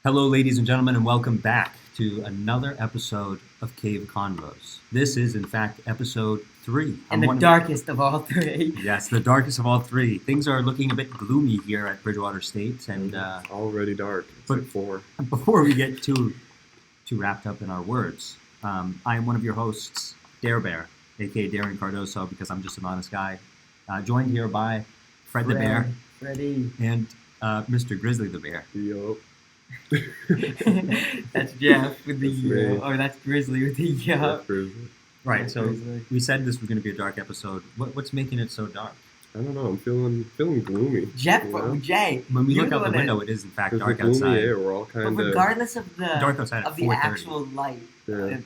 Hello, ladies and gentlemen, and welcome back to another episode of Cave Convos. This is, in fact, episode 3. And the darkest of all three. Yes, the darkest of all 3. Things are looking a bit gloomy here at Bridgewater State, and It's already dark. It's like 4. Before we get too wrapped up in our words, I am one of your hosts, Bear, aka Darren Cardoso, because I'm just an honest guy. Joined here by Fred the Bear, Freddy, and Mr. Grizzly the Bear. Yup. That's Jeff with the That's me. or that's Grizzly with the yup. Right. So Grizzly. we said this was going to be a dark episode. What's making it so dark? I don't know. I'm feeling gloomy. Jeff, you know? Jay. When we you're look out the one window, that- it is in fact There's dark the gloomy outside. air. We're all But kind of regardless of Dark outside at the 4:30. actual light, Yeah.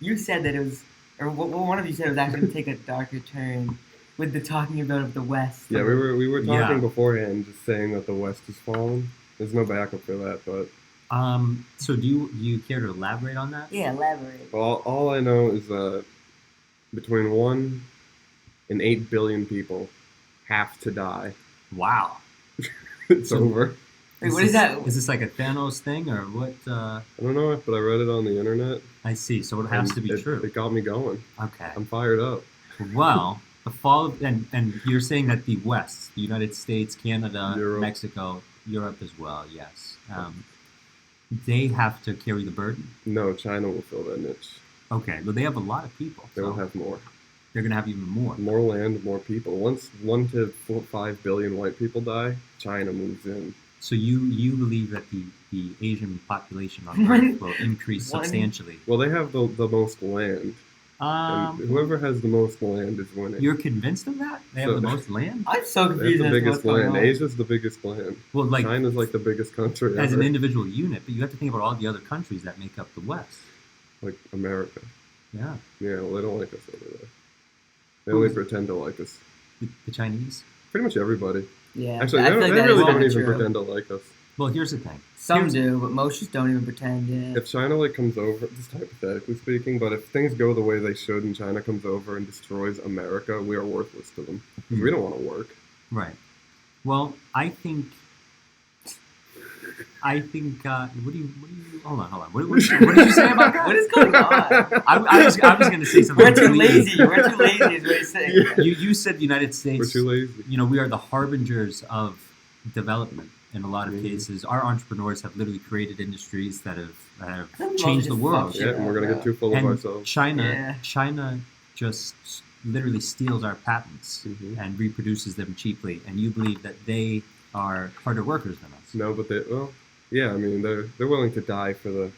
you said that it was, or one of you said it was actually going to take a darker turn with the talking about of the West. Yeah, we were talking Yeah. beforehand, just saying that the West is falling. There's no backup for that, but So do you care to elaborate on that? Yeah, elaborate. all I know is that between 1 and 8 billion people have to die. Wow. It's So- over. Wait, what is that? Is this like a Thanos thing or what? I don't know, but I read it on the internet. I see. So it has and to be true. It got me going. Okay. I'm fired up. Well, the fall of, and you're saying that the West, the United States, Canada, Europe. Mexico, Europe as well. Yes. They have to carry the burden. No, China will fill that niche. Okay. Well, they have a lot of people. They so will have more. they're going to have even more. More land, more people. Once 1 to 5 billion white people die, China moves in. So you believe that the Asian population on Earth will increase One- substantially. Well, they have the most land. And whoever has the most land is winning. You're convinced of that? They have So- the most land? I'm so They have confused the as to biggest what's going land. on. Asia's the biggest land. Well, like China's like the biggest country as an ever. individual unit, but you have to think about all the other countries that make up the West. Like America. Yeah, Yeah, well, they don't like us over there. They only pretend to like us. the Chinese. Pretty much everybody. Yeah, Actually, I they feel like that really is don't kinda even true. pretend to like us. Well, here's the thing. Some Here's- do, but most just don't even pretend. Yeah. If China comes over, just hypothetically speaking, but if things go the way they should and China comes over and destroys America, we are worthless to them. 'Cause we don't want to work. Right. Well, I think. What do you? Hold on. What did you say about that? What is going on? I was going to say something. We're too completely- lazy. We're too lazy, is what he's saying. Yeah. You said the United States. We're too lazy. You know, we are the harbingers of development in a lot of Mhm. cases. Our entrepreneurs have literally created industries that have We've changed the just world. fucked Yeah, and we're gonna get too full of And ourselves. China Yeah. just literally steals our patents Mhm. and reproduces them cheaply. And you believe that they are harder workers than us. No, but yeah. I mean, they're willing to die for the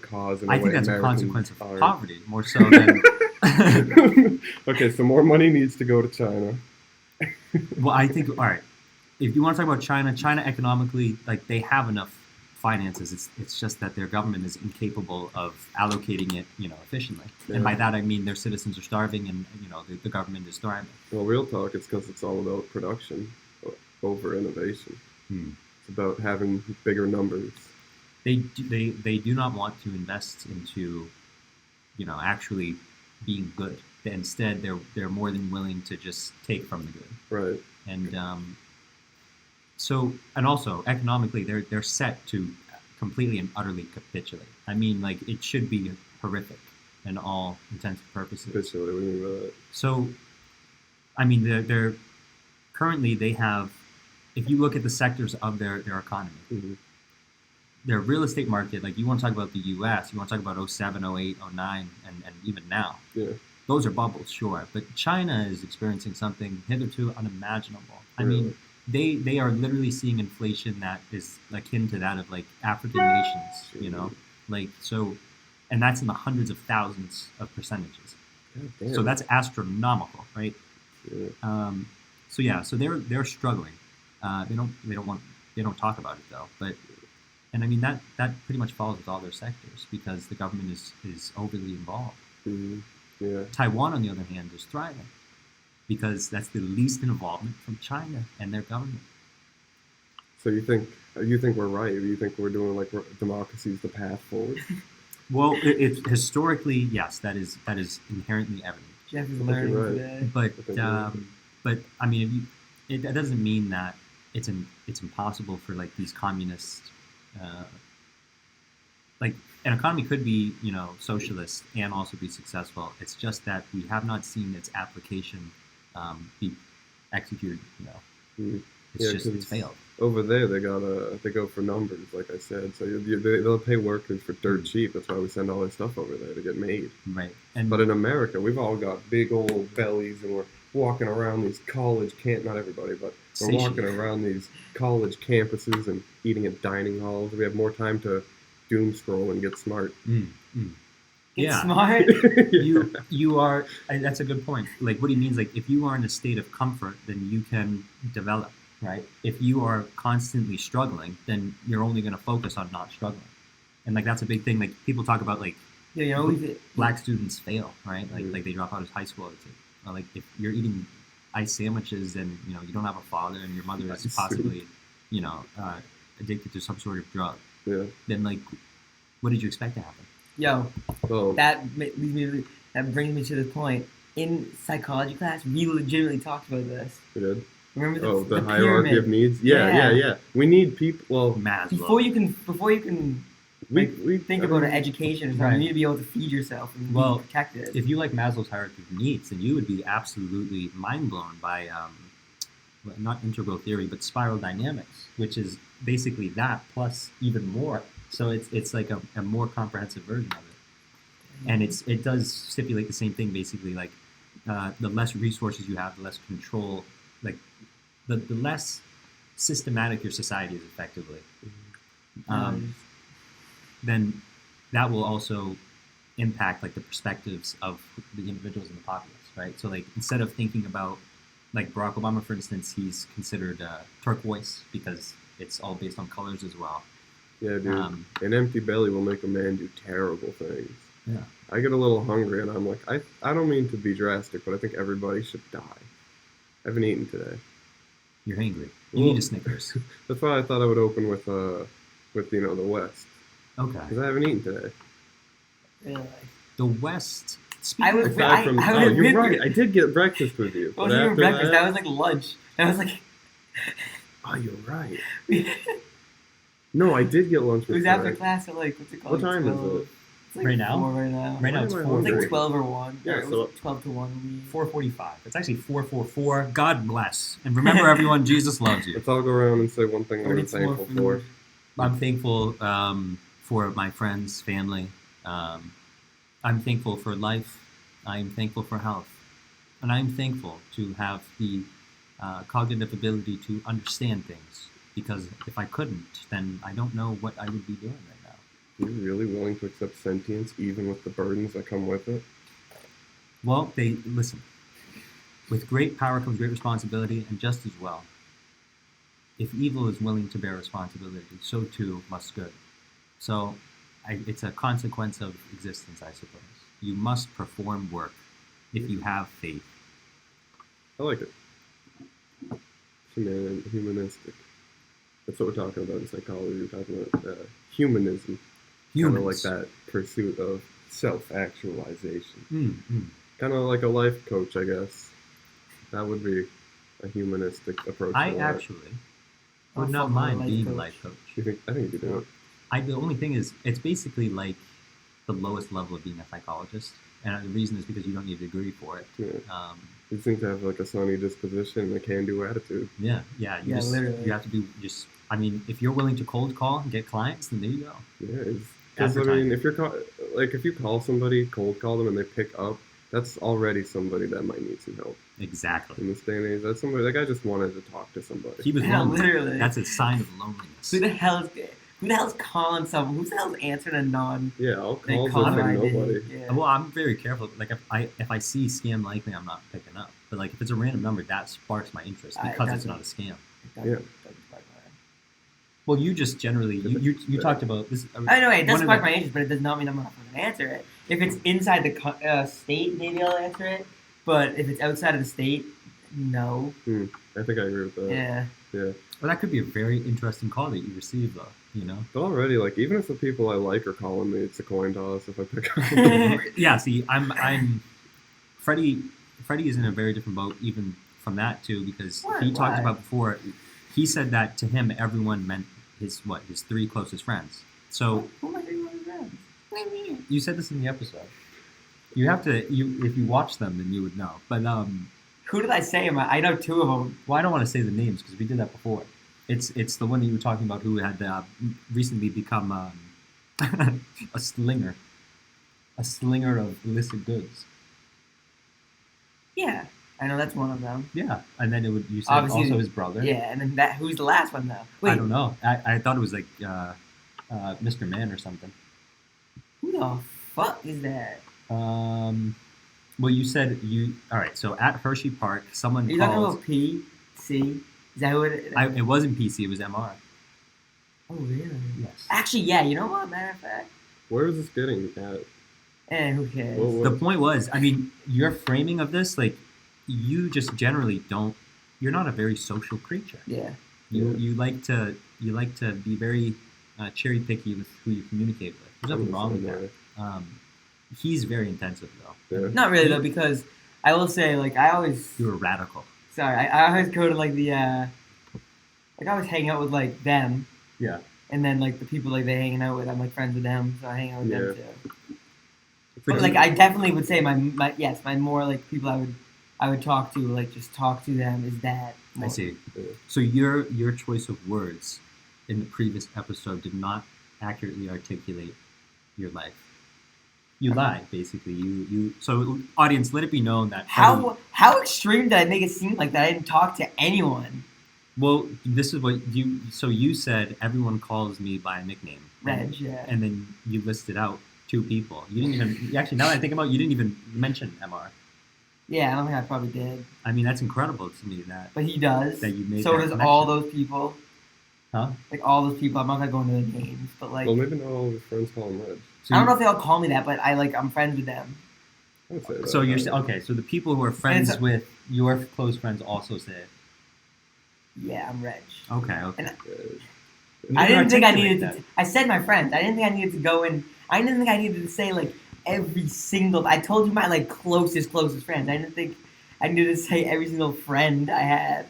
cause. In a I way think that's a Americans consequence of aren't. poverty more so than. Okay, so more money needs to go to China. Well, I think, all right, if you want to talk about China economically, like they have enough finances. It's just that their government is incapable of allocating it, efficiently. And by Yeah. that I mean their citizens are starving, and the government is thriving. Well, real talk, it's because it's all about production over innovation. Hmm. It's about having bigger numbers. They do not want to invest into, actually being good. Instead, they're more than willing to just take from the good. Right. And and also economically, they're set to completely and utterly capitulate. I mean, like it should be horrific in all intents and purposes. Basically, we mean by that. So, I mean, they're currently they have. If you look at the sectors of their economy, Mhm. their real estate market, like you want to talk about the U.S., you want to talk about 07, 08, 09, and even now. Yeah. Those are bubbles, sure, but China is experiencing something hitherto unimaginable. I Really? mean, they are literally seeing inflation that is akin to that of like African nations, like so, and that's in the hundreds of thousands of percentages. God damn. So that's astronomical, right? Yeah. So they're struggling. They don't talk about it though, and I mean that pretty much follows with all their sectors because the government is overly involved. Mhm. Yeah. Taiwan, on the other hand, is thriving because that's the least involvement from China and their government. So you think we're right? You think we're doing like democracy is the path forward? Well, it's historically, yes, that is inherently evident. Jeff is I think learning you're right. today. But that doesn't mean that it's impossible for like these communist like an economy could be, socialist and also be successful. It's just that we have not seen its application be executed. Mm. It's failed. Over there, they go for numbers, like I said. So they'll pay workers for dirt cheap. That's why we send all our stuff over there to get made. Right. But in America, we've all got big old bellies, and we're walking around these not everybody, but we're walking around these college campuses and eating at dining halls. We have more time to doom scroll and get smart. Get smart? You are, that's a good point. Like, what he means, like, if you are in a state of comfort, then you can develop, right? If you are constantly struggling, then you're only going to focus on not struggling. And, like, that's a big thing. Like, people talk about, like, black students fail, right? Like they drop out of high school. Or, like, if you're eating ice sandwiches and, you don't have a father and your mother is possibly, addicted to some sort of drug, then, like, what did you expect to happen? That brings me to the point. In psychology class, we legitimately talked about this. We did? Remember the hierarchy of needs? Yeah. We need people. Well, before you can think about an education or something, you need to be able to feed yourself and be protected. If you like Maslow's hierarchy of needs, then you would be absolutely mind blown by not integral theory, but spiral dynamics, which is basically that plus even more. So it's like a more comprehensive version of it, and it does stipulate the same thing basically. Like the less resources you have, the less control. Like the less systematic your society is effectively, then that will also impact like the perspectives of the individuals in the populace, right? So like instead of thinking about like Barack Obama, for instance, he's considered turquoise because it's all based on colors as well. Yeah, dude. An empty belly will make a man do terrible things. Yeah. I get a little hungry and I'm like, I don't mean to be drastic, but I think everybody should die. I haven't eaten today. You're hangry. You need a Snickers. That's why I thought I would open with the West. Okay. Because I haven't eaten today. Really? The West. You're right. I did get breakfast with you. It wasn't even breakfast. That was like lunch. That was like. Oh, you're right. No, I did get lunch with you. It was after class at like, what's it called? What time is it? It's like right now? 4 right now. Right now it's 4. It's like 12 or 1. Yeah, so 12 to 1. 4:45. It's actually 4:44. God bless. And remember, everyone, Jesus loves you. Let's all go around and say one thing I'm thankful for. I'm thankful for my friends, family. I'm thankful for life. I'm thankful for health. And I'm thankful to have the cognitive ability to understand things. Because if I couldn't, then I don't know what I would be doing right now. Are you really willing to accept sentience even with the burdens that come with it? Well, listen. With great power comes great responsibility, and just as well. If evil is willing to bear responsibility, so too must good. So it's a consequence of existence, I suppose. You must perform work if you have faith. I like it. Humanistic. That's what we're talking about in psychology. We're talking about humanism. Kind of like that pursuit of self-actualization. Kind of like a life coach, I guess. That would be a humanistic approach. I actually would not mind being a life coach. I think you could do it. The only thing is, it's basically like the lowest level of being a psychologist. And the reason is because you don't need a degree for it. Yeah. You seem to have like a sunny disposition and a can-do attitude. Yeah. Literally. You have to do if you're willing to cold call and get clients, then there you go. Yeah, because I mean, if you call somebody, cold call them, and they pick up, that's already somebody that might need some help. Exactly. In this day and age, that's somebody. That guy just wanted to talk to somebody. He was lonely. Literally. That's a sign of loneliness. Who the hell is calling someone? Who the hell is answering a non? Yeah, I'll call nobody. Yeah. Well, I'm very careful. Like if I see scam likely, I'm not picking up. But like if it's a random number, that sparks my interest because it's not a scam. Yeah. Well, you just generally you talked about this. I know it does spark my interest, but it does not mean I'm not going to answer it. If it's inside the state, maybe I'll answer it. But if it's outside of the state, no. I think I agree with that. Yeah. Yeah. Well, that could be a very interesting call that you receive, though. You know. But already, like, even if the people I like are calling me, it's a coin toss if I pick up. Yeah. See, I'm Freddie is in a very different boat, even from that too, because he talked about before. He said that to him, everyone meant his 3 closest friends. So who am I thinking about? You said this in the episode. You have to. If you watch them, then you would know. But Who did I say? I know two of them. well, I don't want to say the names because we did that before. It's the one that you were talking about who had recently become a slinger of illicit goods. Yeah, I know that's one of them. Yeah, and then you said Obviously, also his brother. Yeah, and then who's the last one though? Wait, I don't know. I thought it was like Mr. Man or something. who the fuck is that? Well, you said you. All right. So at Hershey Park, someone Are you talking called. about PC? Is that who it is? It wasn't PC. It was MR. Oh really? Yes. Actually, yeah. You know what? Matter of fact, Where is this getting at? and who cares? What- The point was, I mean, your framing of this, like, you just generally don't. You're not a very social creature. Yeah. You like to be very cherry picky with who you communicate with. There's nothing wrong with that. He's very intensive though. Yeah. Not really though, because I will say, like, I always. You're a radical. Sorry, I always go to like the. Like I always hang out with like them. Yeah. And then like the people like they hanging out with, I'm like friends with them, so I hang out with them Yeah. too. But like I definitely would say my more like people I would talk to, like just talk to them is that. I see. Yeah. So your choice of words in the previous episode did not accurately articulate your life. You lied, basically. You. So audience, let it be known that How extreme did I make it seem like that? I didn't talk to anyone. Well, this is what you. So you said everyone calls me by a nickname. Reg, yeah. And then you listed out 2 people. You didn't even. Actually, now that I think about it, you didn't even mention MR. Yeah, I don't think I probably did. I mean, that's incredible to me that. But he does. That you made so that does connection. all those people. Huh? Like all those people. I'm not gonna go into their names, but like Well, maybe not all of his friends call him Reg. So I don't know if they all call me that, but I'm friends with them. I would say that. So you're okay. So the people who are friends it's a- with your close friends also say it. Yeah, I'm Reg. Okay. And Yeah. I didn't think I articulate needed that. to. I said my friends. I didn't think I needed to go in. I didn't think I needed to say like every single. I told you my like closest friends. I didn't think I needed to say every single friend I had.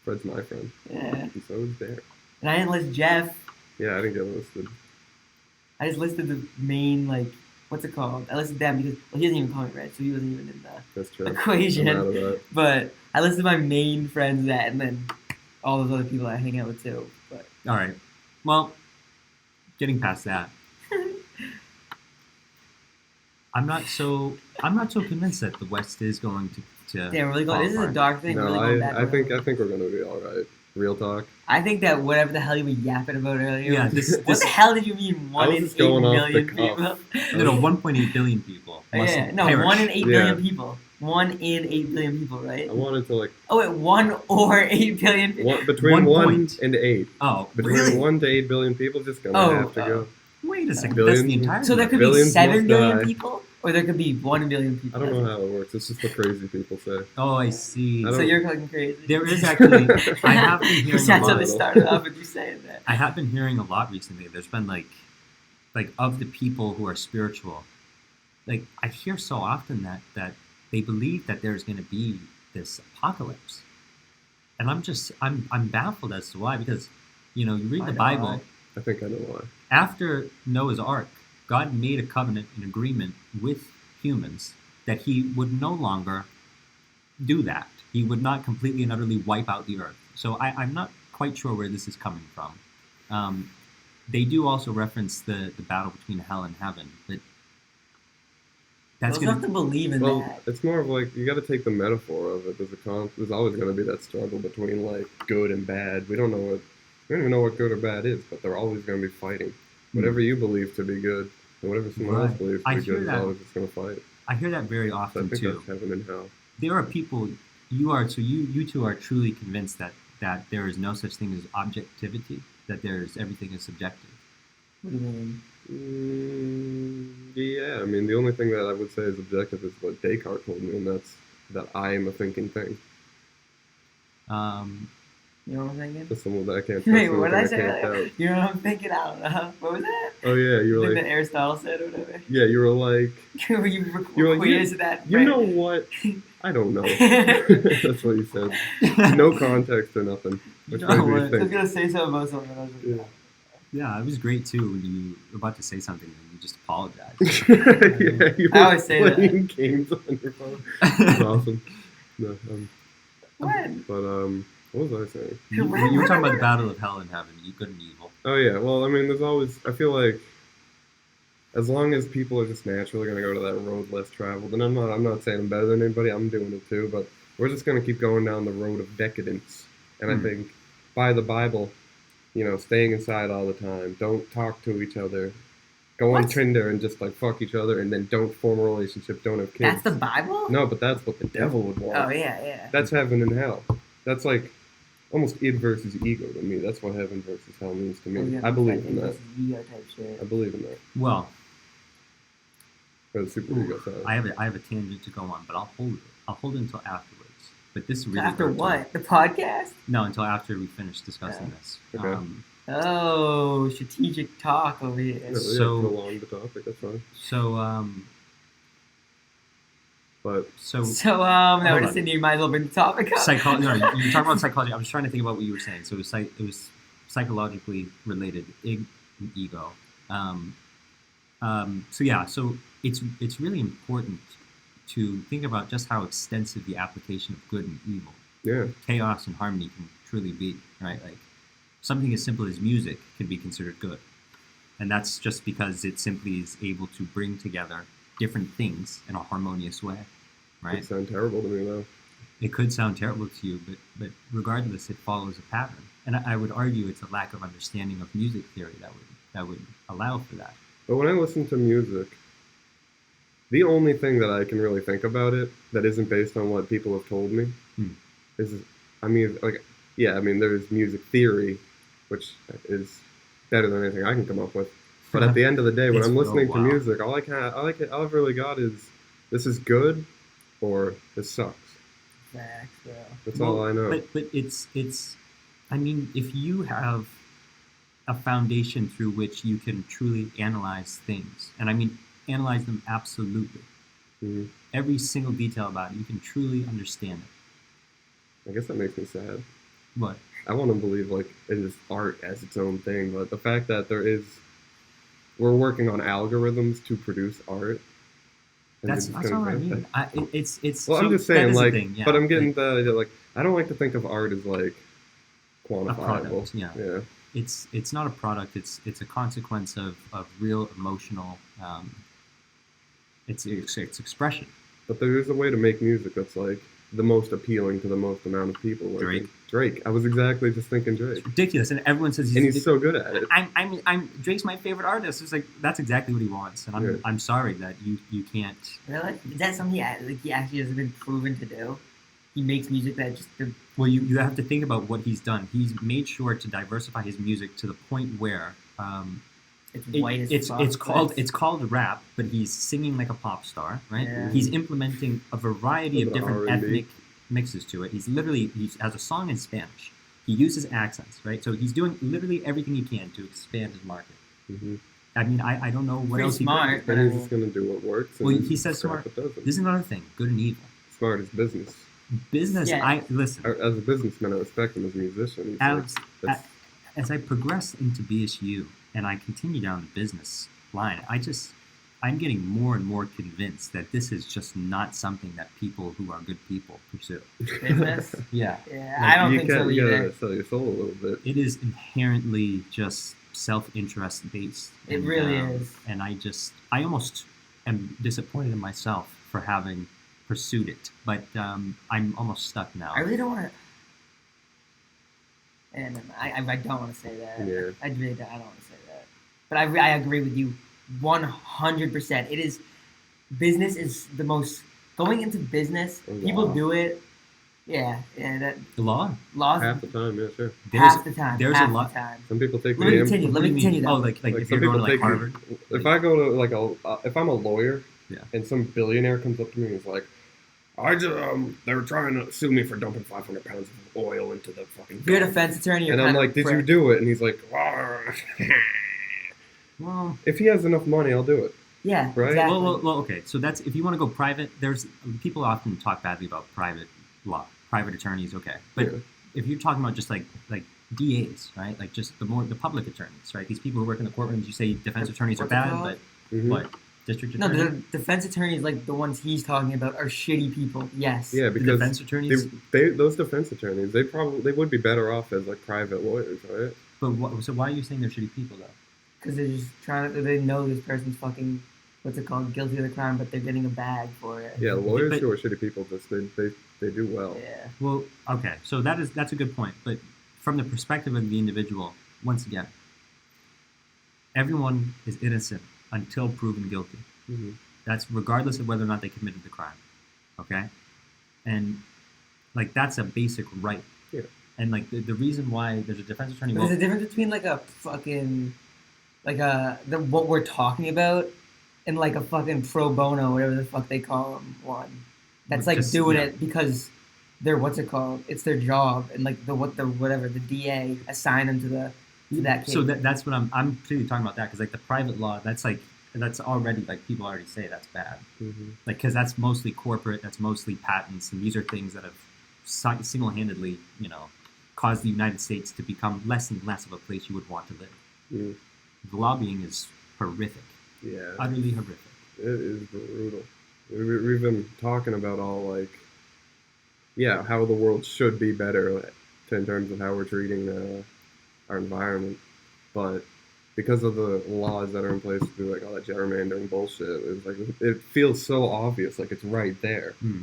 Fred's my friend. Yeah, And so is Bear. and I didn't list Jeff. Yeah, I didn't get listed. I just listed the main like what's it called? I listed them because he doesn't even call me Reg, so he wasn't even in the That's true. equation. I'm out of that. But I listed my main friends that, and then all those other people I hang out with too. But All right. Well, getting past that, I'm not so convinced that the West is going to. damn, really going. This is a apart. dark thing. really going back I think around. we're gonna be all right. Real talk. I think that whatever the hell you were yapping about earlier. Yeah, what this the hell did you mean? I 1 was in just 8 going off million the people? cuff. No, 1.8 billion people. must Yeah, no, perish. 1 in 8 billion Yeah. people. 1 in 8 billion people, right? I wanted to like Oh wait, 1 or 8 billion. People. between 1 point. and 8. Oh, Between Really? 1 to 8 billion people, just gonna Oh, have to go. wait a second. Billions. That's the entire. So there could be Billions 7 must billion die. people, or there could be 1 billion I people. don't know how it works. It's just what crazy people say. Oh, I see. I So don't- you're fucking crazy. There is actually. I have been hearing a That's how lot. they started off with you saying that. I have been hearing a lot recently. There's been like of the people who are spiritual, like I hear so often that they believe that there's going to be this apocalypse, and I'm baffled as to why, because you read I the know Bible. why. I think I know why. After Noah's Ark, God made a covenant, an agreement with humans that He would no longer do that. He would not completely and utterly wipe out the earth. So I'm not quite sure where this is coming from. They do also reference the battle between hell and heaven, but that's You don't have going to believe in Well, that. it's more of like you got to take the metaphor of it. There's always going to be that struggle between like good and bad. We don't even know what good or bad is, but they're always going to be fighting. Whatever you believe to be good, and whatever someone else Right. believes I to be hear good is that. always just going to fight. I hear that very So I often think too. that's heaven and hell. There are people you two are truly convinced that there is no such thing as objectivity, that everything is subjective. What do you mean? Yeah, I mean the only thing that I would say is objective is what Descartes told me, and that's that I am a thinking thing. You know what I'm thinking? That's something that I can't. Wait, that's what did I something say can't earlier? doubt. You know what I'm thinking? I don't know. What was that? Oh yeah, you were Like like, that Aristotle said or whatever. yeah, you were like, Were you You're like, equated to that? you right? know what? I don't know. That's what you said. No context or nothing. Which You made know me what? I was think. gonna say something about something. I was like, Yeah. Yeah, it was great too when you were about to say something and you just apologized. Yeah, you I were always say that. playing games on your phone. That's awesome. No, What? but what was I saying? You were talking about the battle of hell and heaven, good and evil. Oh yeah, well, I mean, there's always. I feel like as long as people are just naturally going to go to that road less traveled, and I'm not saying I'm better than anybody. I'm doing it too, but we're just going to keep going down the road of decadence. And I think by the Bible, staying inside all the time, don't talk to each other, go on Tinder and just like fuck each other, and then don't form a relationship, don't have kids. That's the Bible? No, but that's what the devil would want. Oh yeah. That's heaven and hell. That's like almost id versus ego to me. That's what heaven versus hell means to me. I believe in that. Ego type shit. I believe in that. Well, Or the super ego side. I have a tangent to go on, but I'll hold it until afterwards. But this really After what? The podcast? No, until after we finish discussing this. Okay. Oh, strategic talk over here. Yeah, So- prolong the topic. That's fine. But So, now Hold we're on. sitting here, you might as well bring the topic up. psychology. No, you're talking about psychology. I was trying to think about what you were saying. So it was psychologically related, ego. So it's really important to think about just how extensive the application of good and evil, yeah, chaos and harmony can truly be. Right, like something as simple as music can be considered good, and that's just because it simply is able to bring together different things in a harmonious way. Right. it sounds terrible to me though. It could sound terrible to you, but regardless, it follows a pattern. And I would argue it's a lack of understanding of music theory that would allow for that. But when I listen to music, the only thing that I can really think about it that isn't based on what people have told me is, there's music theory, which is better than anything I can come up with. But at the end of the day, when I'm listening to music, all I've really got is this is good or this sucks. Facts, bro. That's all I know. But it's I mean, if you have a foundation through which you can truly analyze things, and I mean analyze them absolutely, every single detail about it, you can truly understand it. I guess that makes me sad. What? I want to believe like it is art as its own thing, but the fact that we're working on algorithms to produce art. That's what I mean. It's. Well, so I'm just saying, that is like, the thing, yeah. but I'm getting the idea, like, I don't like to think of art as like quantifiable. A product, yeah. Yeah. It's not a product. It's a consequence of real emotional. It's expression. But there is a way to make music that's like the most appealing to the most amount of people. Like Drake. I was exactly just thinking Drake. It's ridiculous, and everyone says he's so good at it. I'm Drake's my favorite artist. It's like that's exactly what he wants, and I'm sorry that you can't. Really? Is that something he actually hasn't been proven to do? He makes music that just. Well, you have to think about what he's done. He's made sure to diversify his music to the point where it's white as fuck. It's called rap, but he's singing like a pop star, right? Yeah. He's implementing a variety of different R&B. ethnic mixes to it. He has a song in Spanish. He uses accents, right? So he's doing literally everything he can to expand his market. Mm-hmm. I mean, I don't know what Pretty else smart. he But he's just gonna do what works. Well, he says smart. This is another thing. Good and evil. Smart is business. Business. Yeah. Listen. As a businessman, I respect him as a musician. As I progress into BSU and I continue down the business line, I'm getting more and more convinced that this is just not something that people who are good people pursue. Business? Yeah. Yeah, I don't think so You either. gotta sell your soul a little bit. It is inherently just self-interest based. It really is. And I almost am disappointed in myself for having pursued it, but I'm almost stuck now. I really don't want to. And I don't want to say that. Yeah. I really don't. I don't want to say that. But I agree with you 100%. It is business is the most going into business. People do it. Yeah. That The law. laws Half the time, yeah, sure. half the time. There's half a lot. The time. Some people take Let me the continue. Let me continue. Oh, Though. like if some you're going to people like take Harvard. If I go to if I'm a lawyer, Yeah. and some billionaire comes up to me and is like, they were trying to sue me for dumping 500 pounds of oil into the fucking. If you're a defense attorney, you're And I'm kind of like, did you do it? And he's like, Well, if he has enough money, I'll do it. Yeah. Right? Exactly. well, okay. So that's if you want to go private. There's people often talk badly about private law, private attorneys. Okay, but Yeah. if you're talking about just like DAs, right? Like just the public attorneys, right? These people who work in the courtrooms. You say defense attorneys are What's it bad, called? but what district No, attorney? the defense attorneys, like the ones he's talking about, are shitty people. Yes. Yeah, The because defense attorneys. those defense attorneys, they would be better off as like private lawyers, right? But so why are you saying they're shitty people though? Because they're just trying to. They know this person's fucking. What's it called? Guilty of the crime, but they're getting a bag for it. Yeah, lawyers But- who are shitty people just they do well. Yeah. Well, okay, so that's a good point. But from the perspective of the individual, once again, everyone is innocent until proven guilty. Mm-hmm. That's regardless of whether or not they committed the crime. Okay, and like that's a basic right. Yeah. And like the reason why there's a defense attorney. But there's a difference between like a fucking, like what we're talking about, and like a fucking pro bono, whatever the fuck they call them, one. That's like Just- doing yeah. it because they're what's it called? It's their job, and like the DA assigned them to that case. So that's what I'm clearly talking about that because like the private law, that's already like people already say that's bad. Mm-hmm. Like because that's mostly corporate, that's mostly patents, and these are things that have single-handedly, caused the United States to become less and less of a place you would want to live. Mm. The lobbying is horrific, Yeah, utterly horrific. it is brutal. We've been talking about all like, yeah, how the world should be better in terms of how we're treating our environment, but because of the laws that are in place to do like all that gerrymandering bullshit, it's like it feels so obvious, like it's right there. Hmm.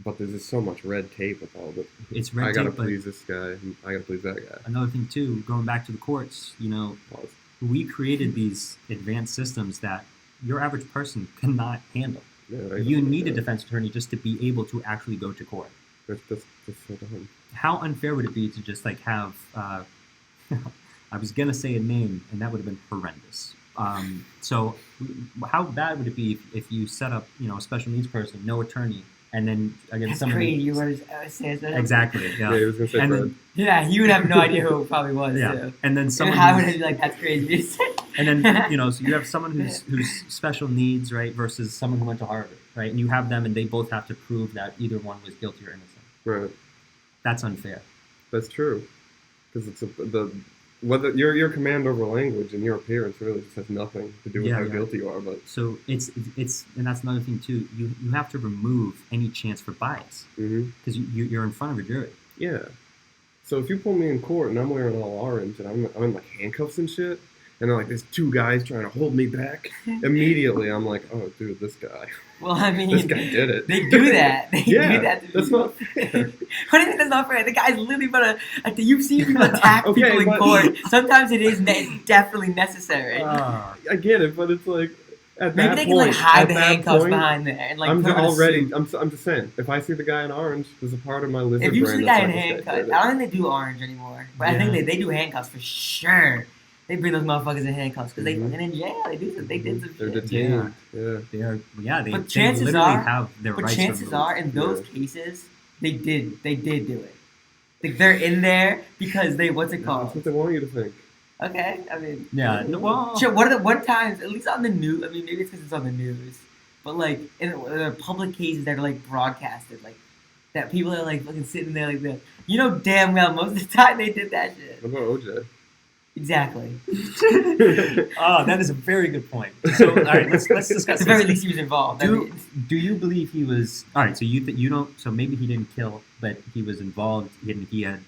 But there's just so much red tape with all of it. It's red I gotta tape, but please this guy. I gotta please that guy. another thing too, going back to the courts, Pause. we created these advanced systems that your average person cannot handle. Yeah, You need a defense attorney just to be able to actually go to court. That's so dumb. How unfair would it be to just like have I was gonna say a name and that would have been horrendous. So how bad would it be if you set up a special needs person, no attorney, and then again That's somebody crazy. You want to say it? exactly Yeah, he was gonna say And Fred. then- Yeah, he would have no idea who it probably was. yeah, Too. and then And someone how would who's- it be like? That's crazy to say. and then so you have someone who's special needs, right, versus someone who went to Harvard, right, and you have them and they both have to prove that either one was guilty or innocent. Right. That's unfair. That's true. Because it's whether your command over language and your appearance really just has nothing to do with how guilty you are. But So it's and that's another thing too. You have to remove any chance for bias because you're in front of a jury. yeah. So if you pull me in court and I'm wearing all orange and I'm in like handcuffs and shit, and they're like, there's two guys trying to hold me back, immediately I'm like, oh dude, this guy. Well, I mean, This guy did it. They do that. They Yeah, do that. To that's people. not fair. What do you mean that's not fair? The guy's literally about to. You've seen people attack Okay, people in but- court. Sometimes it's definitely necessary. Ah. I get it, but it's like at Maybe that they point, can like hide at the that handcuffs point, behind there and like I'm put on a already. suit. I'm just saying. If I see the guy in orange, there's a part of my lizard If you brain see the guy that's in like, handcuffs, "Okay, I don't think they do orange anymore, but I think Yeah. they do handcuffs for sure. They bring those motherfuckers in handcuffs because they Mhm. fucking in jail. They do. They did some They're shit. detained. Yeah. They are, they But chances literally are- have their But rights chances removed. are, in those cases, they did do it. Like they're in there because they what's it That's called? what they want you to think. Okay, I mean, Yeah, no, well, Shit, what are the one times, at least on the news? I mean, maybe it's because it's on the news, but like in public cases that are like broadcasted, like that people are like fucking sitting there like that. You know damn well most of the time they did that shit. What about OJ? Exactly. Oh, that is a very good point. So, all right, let's discuss At the very this. least, he was involved. I Do, mean, do you believe he was all right? So you don't. So maybe he didn't kill, but he was involved. He had.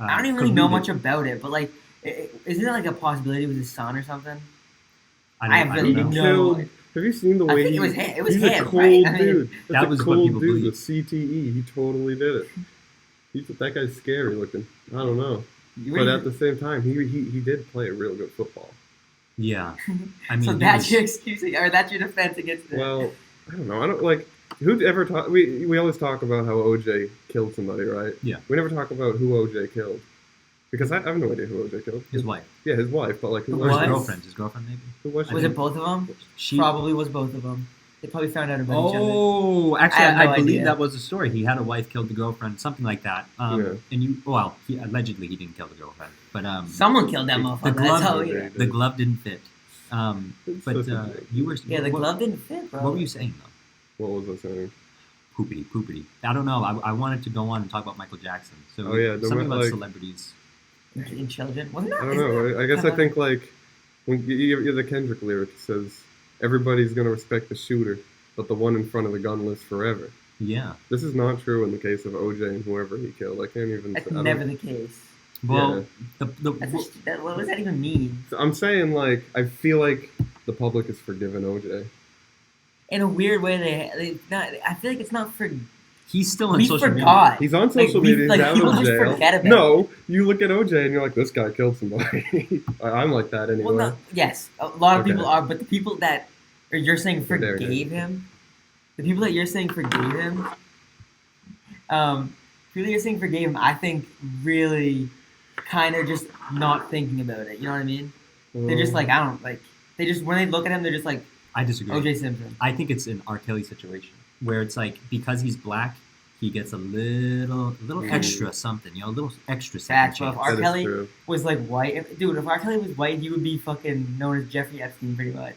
I don't even really know colluded. much about it, but like, isn't there like a possibility it was his son or something? I I really don't know. know. Killed. Have you seen the I way think he it was him. It was he's him, a cold right? I mean, dude. that That's was a what cold people dude believe. with CTE. He totally did it. That guy's scary looking. I don't know. But at the same time, he did play a real good football. Yeah, I mean, so he that's was- your excuse, or that's your defense against it. Well, I don't know. I don't like who'd ever talk. We always talk about how OJ killed somebody, right? Yeah. We never talk about who OJ killed because I have no idea who OJ killed. his wife Yeah, his wife. But like, who or was his What? girlfriend. His girlfriend, maybe. Who was she? Was it both of them? She. Probably was both of them. They probably found out about each other. Oh, actually, I have no I believe idea. that was the story. He had a wife, killed the girlfriend, something like that. Yeah. And he allegedly he didn't kill the girlfriend, but Someone killed that the motherfucker. glove- That's all we Yeah, know. he did. the glove didn't fit. It's But such a thing. you were Yeah, the what, glove didn't fit, bro. What were you saying though? What was I saying? Poopity. I don't know. I wanted to go on and talk about Michael Jackson. So Oh, yeah, the something ma- about like- celebrities. in children. Wasn't that? I don't isn't know. that I guess I kinda- think like when you the Kendrick lyric says everybody's gonna respect the shooter, but the one in front of the gun lives forever. Yeah. This is not true in the case of OJ and whoever he killed. I can't even. That's I don't- never the case. Well, What does that even mean? I'm saying like I feel like the public is forgiving OJ. In a weird way, they not. I feel like it's not for. he's still on We social media. forgot. He's on social media. He's out people of just jail. forget about it. No, you look at OJ and you're like, this guy killed somebody. I'm like that anyway. Well, no, yes, a lot of Okay. people are, but the people that or you're saying There it forgave him, the people that you're saying forgave him, people that you're saying forgave him, I think really kind of just not thinking about it. You know what I mean? They're just like, I don't like. They just when they look at him, they're just like I disagree. O.J. Simpson. I think it's an R. Kelly situation where it's like because he's black, he gets a little extra something, a little extra second Facts, well, if chance. R. That is Kelly true. was like white, if R. Kelly was white, he would be fucking known as Jeffrey Epstein, pretty much.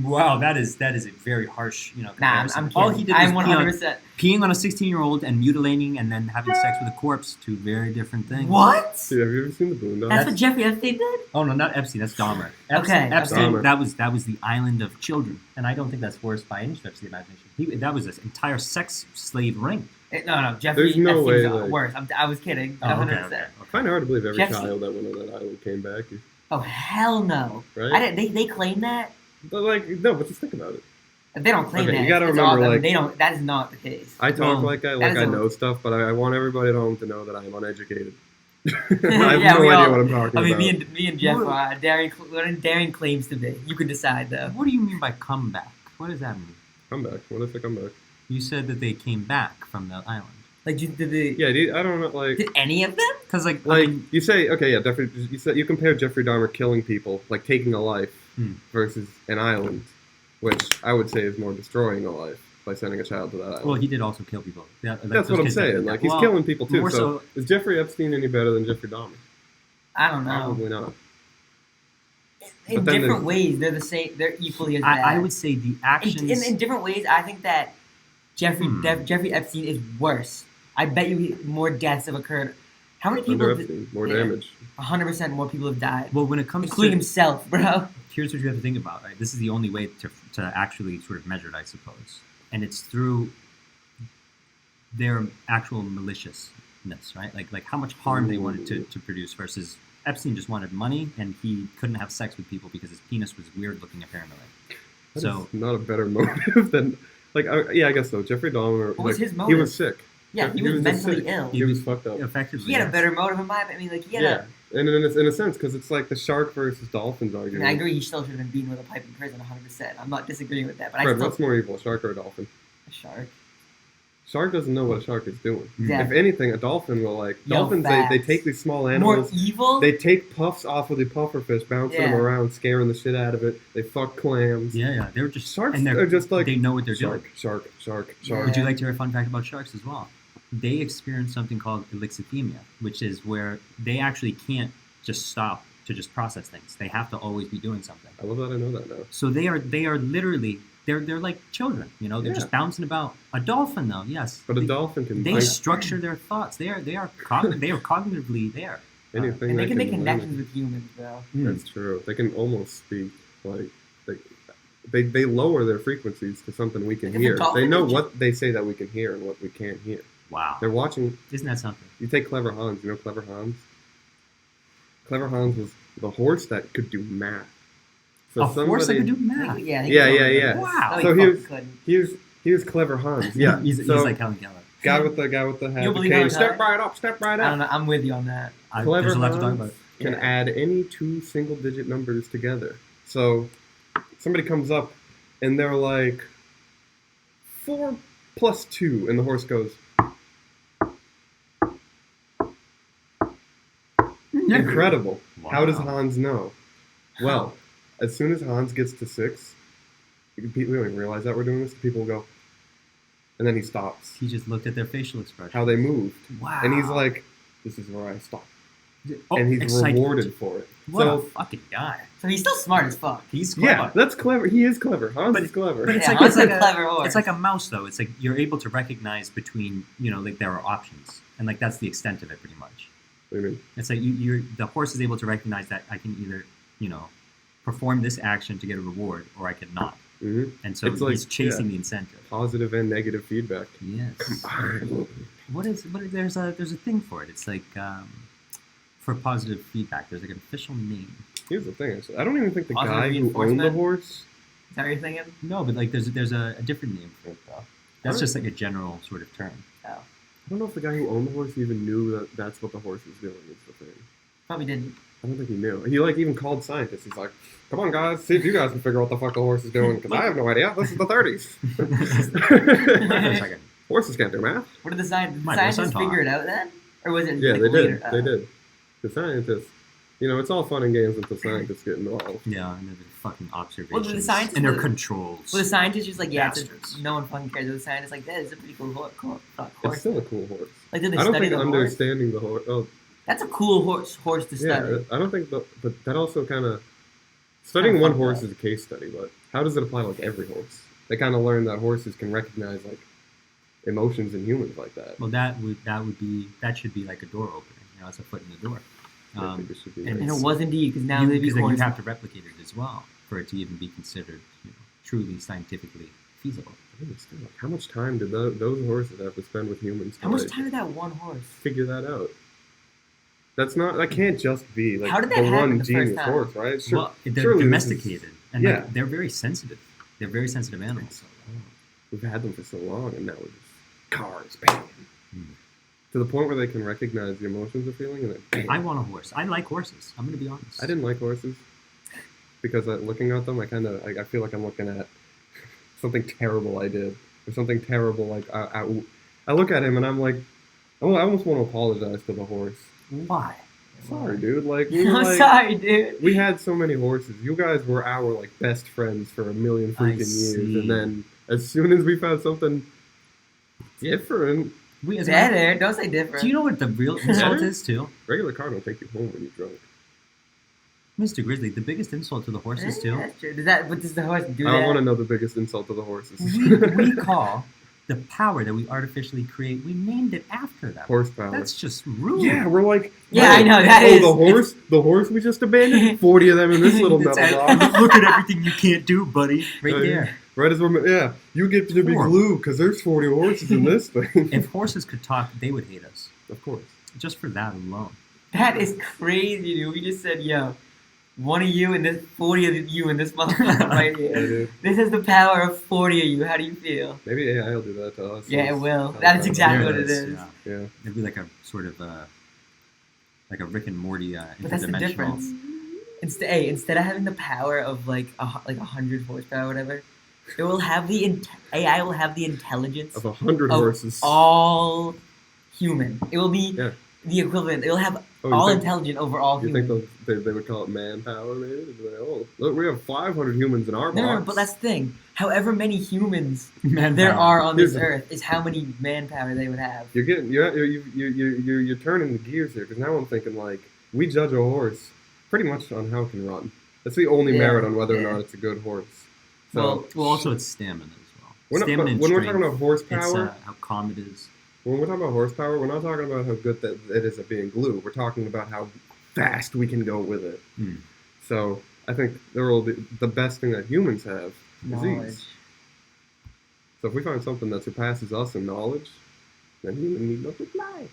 Wow, that is a very harsh, Nah, comparison. I'm kidding. All he did I'm was 100%. peeing on a 16-year-old and mutilating and then having sex with a corpse, two very different things. What? Dude, have you ever seen the Boondocks? That's what Jeffrey Epstein did? Oh no, not Epstein. That's Dahmer. Okay, Epstein. okay. That was the island of children, and I don't think that's worse by any stretch of the imagination. That was an entire sex slave ring. No, Jeffrey There's no Epstein way, was like- worse. I was kidding. Oh, 100%. okay. I find it hard to believe every Jeffrey- child that went on that island came back. Oh, hell no. Right? I didn't, they claim that? But like, no, but just think about it. They don't claim Okay, that. you gotta It's remember, all- I mean, like- they don't. That is not the case. I talk Well, like that I is a- know stuff, but I want everybody at home to know that I am uneducated. I have Yeah, no we idea all- what I'm talking I mean, about. me and Jeff What- are. Darian claims to be. You can decide, though. What do you mean by comeback? What does that mean? Come back. What if I come back? You said that they came back from the island. Like, did Yeah, dude, I don't know. Like, any of them? Because I like mean, you say, okay, yeah, definitely. You said you compare Jeffrey Dahmer killing people, like taking a life, versus an island, which I would say is more destroying a life by sending a child to that island. well, he did also kill people. Yeah, like That's those what I'm kids that saying. did that. Like he's Well, killing people too. more So is Jeffrey Epstein any better than Jeffrey Dahmer? I don't know. Probably not. In But then different ways, they're the same. They're equally as bad. I would say the actions. in different ways, I think that Jeffrey Epstein is worse. I bet you more deaths have occurred. How many people? Under Epstein, more yeah. damage. 100% more people have died, well, when it comes including to himself, bro. here's what you have to think about, right? This is the only way to actually sort of measure it, I suppose, and it's through their actual maliciousness, right? Like how much harm they wanted to produce versus Epstein just wanted money and he couldn't have sex with people because his penis was weird looking apparently. That So is not a better motive than yeah, I guess so. Jeffrey Dahmer. What was like, his He motive? was sick. Yeah, he He was was just mentally sick. ill. He was fucked up. effectively, He had a yes. better motive in my opinion. I mean, like he had Yeah, and in a sense, because it's like the shark versus dolphins I argument. mean, I agree. He still should have been beaten with a pipe in prison, 100%. I'm not disagreeing with that, but Fred, I still what's more evil, a shark or a dolphin? a shark. Shark doesn't know what a shark is doing. Yeah. If anything, a dolphin will like Yo, dolphins. They facts. take these small More animals. evil. They take puffs off of the pufferfish, bouncing them Yeah. around, scaring the shit out of it. They fuck clams. Yeah, they're just Sharks and are just like they know what they're doing. shark. Yeah. Would you like to hear a fun fact about sharks as well? They experience something called elixithemia, which is where they actually can't just stop to just process things. They have to always be doing something. I love that I know that now. So they are literally they're like children, They're Yeah. just bouncing about. A dolphin, though, yes, But a they, dolphin can they bite structure their thoughts. They are and anything. cognitively there. they can make learn connections it. with humans, bro. That's true. They can almost speak like they lower their frequencies to something we can Like if a hear. dolphin They know is what they say that we can hear and what we can't hear. Wow, They're watching. isn't that something? You take Clever Hans. You know Clever Hans? Clever Hans was the horse that could do math. So A horse that could do math. Yeah, Yeah. Wow. So he here's- couldn't. He was Clever Hans. Yeah. he's so like Helen Keller. guy with the hat, You the believe cane. Helen Step Keller? right up. Step right I don't up. know. I'm with you on that. Clever There's a lot to talk Hans about. can Yeah. add any two single-digit numbers together. So somebody comes up and they're like 4 plus 2, and the horse goes. Incredible. How does Wow. Hans know? Well, as soon as Hans gets to 6, we don't even realize that we're doing this. People go, and then he stops. He just looked at their facial expression. How they moved, Wow. and he's like, "This is where I stop," Oh, and he's excited. rewarded for it. What a So fucking guy. So he's still smart as fuck. He's clever. yeah, that's clever. He is clever. Hans But- is clever. but it's Yeah, like- Hans is like a a- clever horse. It's like a mouse, though. It's like you're able to recognize between, like there are options, and like that's the extent of it, pretty much. What do you mean? It's like the horse is able to recognize that I can either, perform this action to get a reward, or I cannot. Mm-hmm. And so It's like, he's chasing the incentive. Positive and negative feedback. Yes. Combined. There's a thing for it. It's like for positive feedback. There's like an official name. Here's the thing. Actually. I don't even think the Positive guy who owned the reinforcement? horse. Is that what you're thinking? No, but like there's a different name for it though. That's just like a general sort of term. Oh. I don't know if the guy who owned the horse even knew that that's what the horse was doing. Is the thing. Probably didn't. I don't think he knew. He even called scientists. He's like, "Come on, guys, see if you guys can figure out what the fuck the horse is doing, because I have no idea. This is the 30s. Horses can't do math." What did the scientists son taught. figure it out then? Or was it Yeah, like they later? did. They did. The scientists. It's all fun and games until scientists get involved. Yeah, and they're fucking observations. Well, the scientists and their were- controls. Well, the scientists just like, Bastards. no one fucking cares. The scientists like, that is a pretty cool horse. It's still a cool horse. Like, did they I don't study think the horse? understanding the horse. Oh, That's a cool horse to yeah. study. I don't think, but that also kind of studying one fucked horse up. is a case study. But how does it apply to like every horse? They kind of learn that horses can recognize like emotions in humans like that. Well, that should be like a door opener. It's a foot in the door. I think it should be and nice. And it was indeed, because now they because be then you horse. have to replicate it as well for it to even be considered truly scientifically feasible. I think it's still, like, how much time did those horses have to spend with humans? How much time did that one horse? Figure that out. That can't just be like How did that the happen one the first genius time? horse, right? Well, they're surely this is- domesticated, and yeah. like, they're very sensitive. They're very sensitive animals. We've had them for so long, and now we're just cars, bang. To the point where they can recognize the emotions they're feeling, and then bang. I want a horse. I like horses. I'm going to be honest. I didn't like horses because looking at them, I feel like I'm looking at something terrible I did, or something terrible like I look at him and I'm like, I almost want to apologize to the horse. Why? Sorry, dude. Like, we were, I'm like, sorry, dude. we had so many horses. You guys were our like best friends for a million freaking years, see. and then as soon as we found something different, Better. Don't say different. Do you know what the real insult Better? is too? regular car don't take you home when you're drunk. Mr. Grizzly, the biggest insult to the horses too. That's true. What does the horse do? I don't that? want to know the biggest insult to the horses. We call the power that we artificially create. We named it after them. Horsepower. That's just rude. Yeah, we're like, Yeah, oh, I know, that oh, is- the horse we just abandoned. 40 of them in this little metal box. Look at everything you can't do, buddy. Right there. Right as we're, you get to be Horrible. glue because there's 40 horses in this thing. If horses could talk, they would hate us. Of course. Just for that alone. That is crazy, dude. We just said, yo, one of you and this 40 of you and this motherfucker right Yeah, here. dude. This is the power of 40 of you. How do you feel? Maybe AI will do that to us. Yeah, it will. Sounds That is like- exactly There what it is. Yeah. Yeah. It'd be like a sort of like a Rick and Morty But that's the interdimensional. difference. Instead of having the power of like 100 horsepower or whatever, it will have AI will have the intelligence Of 100 of horses. all human. It will be Yeah. the equivalent. It will have Oh, you all think- intelligent over all You human. think they would call it manpower, maybe? They'd be like, oh, look, we have 500 humans in our box. No, but that's the thing. However many humans Man there power. are on this Here's the- earth is how many manpower they would have. You're turning the gears here, because now I'm thinking, like, we judge a horse pretty much on how it can run. That's the only Yeah, merit on whether or yeah. not it's a good horse. So, Well, also it's stamina as well. we're not, Stamina but and when we're strength. talking about horsepower, It's how calm it is. when we're talking about horsepower, we're not talking about how good that it is at being glue. We're talking about how fast we can go with it. Hmm. So I think the best thing that humans have is Knowledge. ease. So if we find something that surpasses us in knowledge, then humans need not to fly.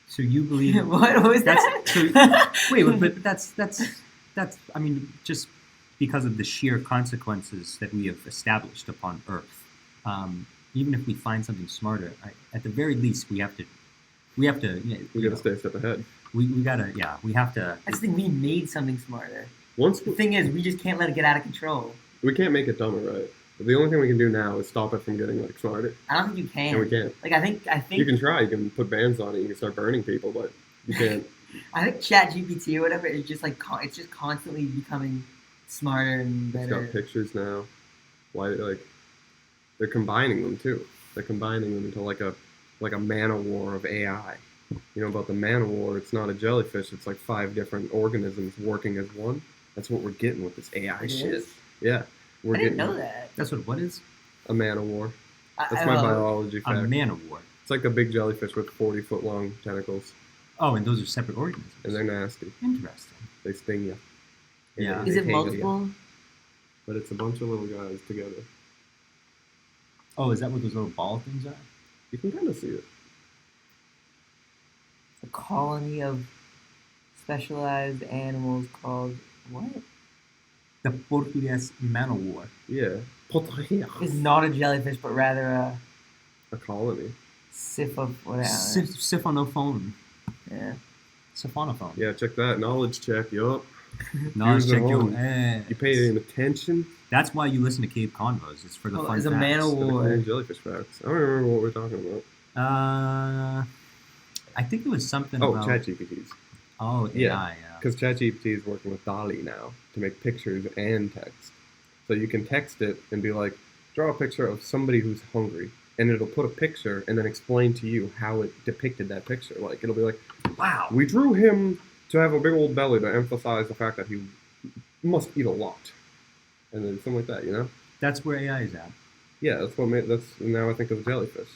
So you believe What was that's that? wait, but that's I mean, just because of the sheer consequences that we have established upon Earth. Even if we find something smarter, at the very least, we have to. We got to stay a step ahead. We gotta. Yeah, we have to. That's the thing. We made something smarter. Once The thing is, we just can't let it get out of control. we can't make it dumber, right? But the only thing we can do now is stop it from getting like smarter. I don't think you can. And we can't. Like I think You can try. You can put bans on it. You can start burning people, but you can't. I think ChatGPT or whatever is just like it's just constantly becoming smarter and It's better. got pictures now. Why they're combining them too. They're combining them into like a man-o-war of AI. You know about the man-o-war? It's not a jellyfish. It's like 5 different organisms working as one. That's what we're getting with this AI It shit. is? Yeah, we're I didn't getting know that. That's what is a man-o-war. I That's don't my know. biology a fact. man of war. It's like a big jellyfish with 40-foot long tentacles, Oh, and those are separate organisms. and they're nasty. Interesting. They sting you. Yeah. Is it tangle multiple? you. But it's a bunch of little guys together. Oh, is that what those little ball things are? You can kind of see it. A colony of specialized animals called what? The Portuguese man-o-war. Yeah. It's not a jellyfish, but rather a A colony. whatever. Siphonophone. Yeah. Siphonophone. Yeah, check that. Knowledge check. Yup. Knowledge Use check the your home. ass. You pay any attention? That's why you listen to Cave Convos. It's for the fun It's a facts. man of For the war. cool jellyfish facts. I don't remember what we're talking about. I think it was something Oh, about... ChatGPTs. Oh, AI, Yeah. yeah. Because ChatGPT is working with DALL-E now to make pictures and text. So you can text it and be like, draw a picture of somebody who's hungry. And it'll put a picture and then explain to you how it depicted that picture. Like, it'll be like, Wow. we drew him to have a big old belly to emphasize the fact that he must eat a lot. And then something like that, you know? That's where AI is at. Yeah, that's what made, that's now I think of jellyfish.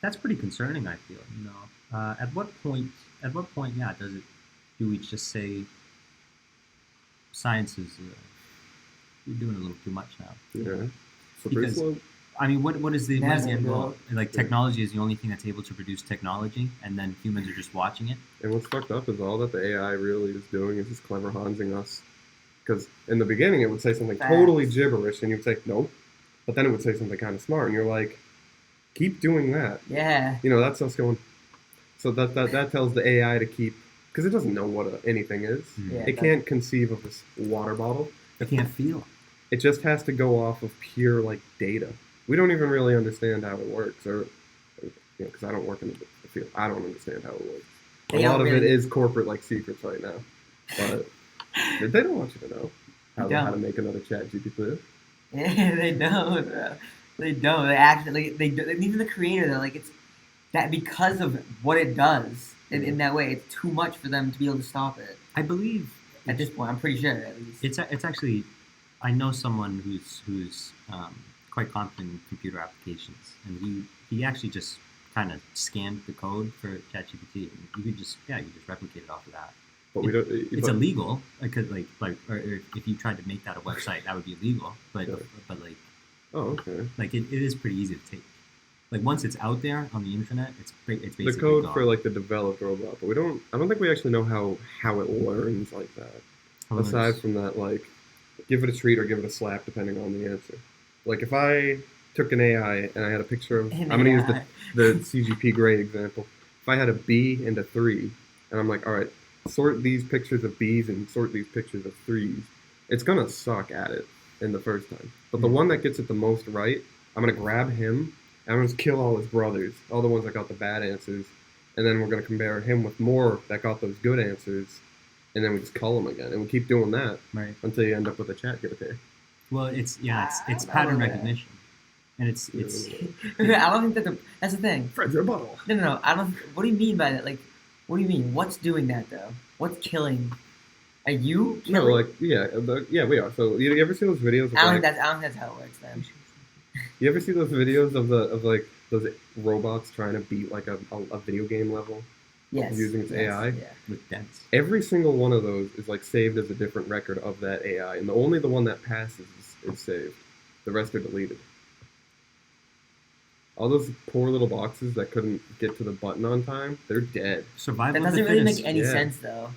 That's pretty concerning, I feel. You know, at what point, yeah, do we just say science is, you're doing a little too much now? Yeah. Slippery Because- slope. I mean, what is the Never, end bro. goal? Like, technology is the only thing that's able to produce technology, and then humans are just watching it. And what's fucked up is all that the AI really is doing is just clever Hansing us. Because in the beginning it would say something Facts. totally gibberish, and you'd say, nope. But then it would say something kind of smart, and you're like, keep doing that. Yeah. You know, that's us going. So that tells the AI to keep, because it doesn't know what anything is. Yeah. It can't conceive of this water bottle. It can't feel. It just has to go off of pure like data. We don't even really understand how it works, or you know, because I don't work in the field, I don't understand how it works. They A lot don't of it really- is corporate like secrets right now, but they don't want you to know how don't. to make another chat GPT. Yeah, they don't, bro. They don't. They actually, they do. Even the creator, though, like, it's that because of what it does in that way, it's too much for them to be able to stop it. I believe At this point, I'm pretty sure, at least. it's actually, I know someone who's quite confident in computer applications, and he actually just kind of scanned the code for ChatGPT, and you could just replicate it off of that. But we don't. It's illegal because or if you tried to make that a website, that would be illegal. But Yeah. but like Oh, okay. it is pretty easy to take. Like once it's out there on the internet, it's basically The code gone. for like the developed robot, but we don't. I don't think we actually know how it learns like that. How Aside it's- from that, like, give it a treat or give it a slap, depending on the answer. Like, if I took an AI and I had a picture of, I'm going to use the CGP Grey example. If I had a B and a 3, and I'm like, all right, sort these pictures of Bs and sort these pictures of 3s, it's going to suck at it in the first time. But the one that gets it the most right, I'm going to grab him, and I'm going to kill all his brothers, all the ones that got the bad answers, and then we're going to compare him with more that got those good answers, and then we just cull them again. And we keep doing that right. until you end up with a chat GPT. Well, it's I pattern don't know. recognition, and it's I don't think that's the thing. Fred's rebuttal. No. I don't. What do you mean by that? Like, what do you mean? What's doing that though? What's killing? Are you No, killing? like, yeah, we are. So, you ever see those videos of, I don't like, think that's how it works then. you ever see those videos of like, those robots trying to beat, like, a video game level? Yes. Using its AI? Yeah. with dents. Every single one of those is, like, saved as a different record of that AI, and only the one that passes is saved. The rest are deleted. All those poor little boxes that couldn't get to the button on time, they're dead. Survival That of the doesn't really fittest. make any Yeah. sense though.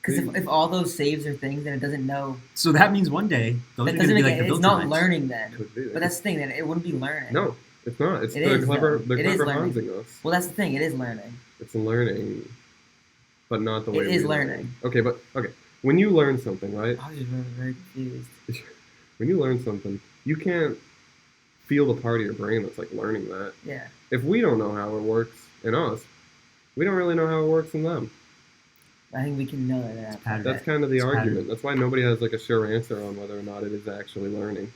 Because if all those saves are things, then it doesn't know. So that means one day those That are going doesn't to be make like it. the It's filter not lines. learning then. Could be. But that's the thing. That it wouldn't be learning. No, it's not. It's It the is, clever. though. They're It is clever learning. Hansing us. Well, that's the thing. It is learning. It's learning, but not the way It is we learning. Okay, but when you learn something, right? I was just very confused. When you learn something, you can't feel the part of your brain that's like learning that. Yeah. If we don't know how it works in us, we don't really know how it works in them. I think we can know that. pattern. That's kind of the It's pattern. argument. That's why nobody has like a sure answer on whether or not it is actually learning.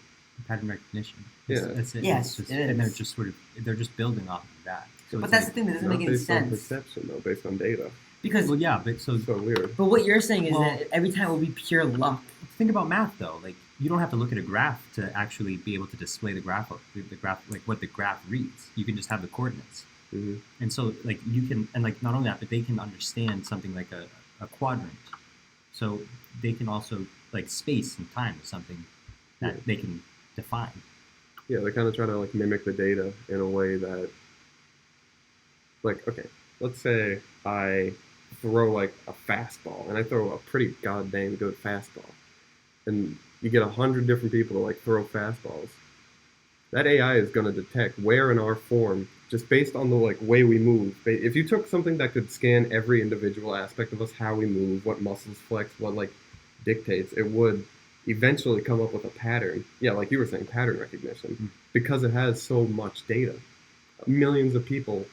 Pattern recognition. Yeah. That's it. Yes, It's just, it and they're is. just they're just building off of that. So But it's that's like, the thing that doesn't Not make any based on sense. perception though, based on data. Because, well, yeah, but so So weird. but what you're saying is Well- that every time it will be pure luck. think about math though. Like you don't have to look at a graph to actually be able to display the graph, like what the graph reads. You can just have the coordinates. Mm-hmm. And so like you can, and like not only that, but they can understand something like a quadrant. So they can also, like, space and time is something that they can define. Yeah, they kind of try to like mimic the data in a way that, like, okay, let's say I throw like a fastball, and I throw a pretty goddamn good fastball, and you get 100 different people to like throw fastballs. That AI is going to detect where in our form, just based on the like way we move. If you took something that could scan every individual aspect of us, how we move, what muscles flex, what like dictates, it would eventually come up with a pattern. Yeah, like you were saying, pattern recognition, because it has so much data. Millions of people.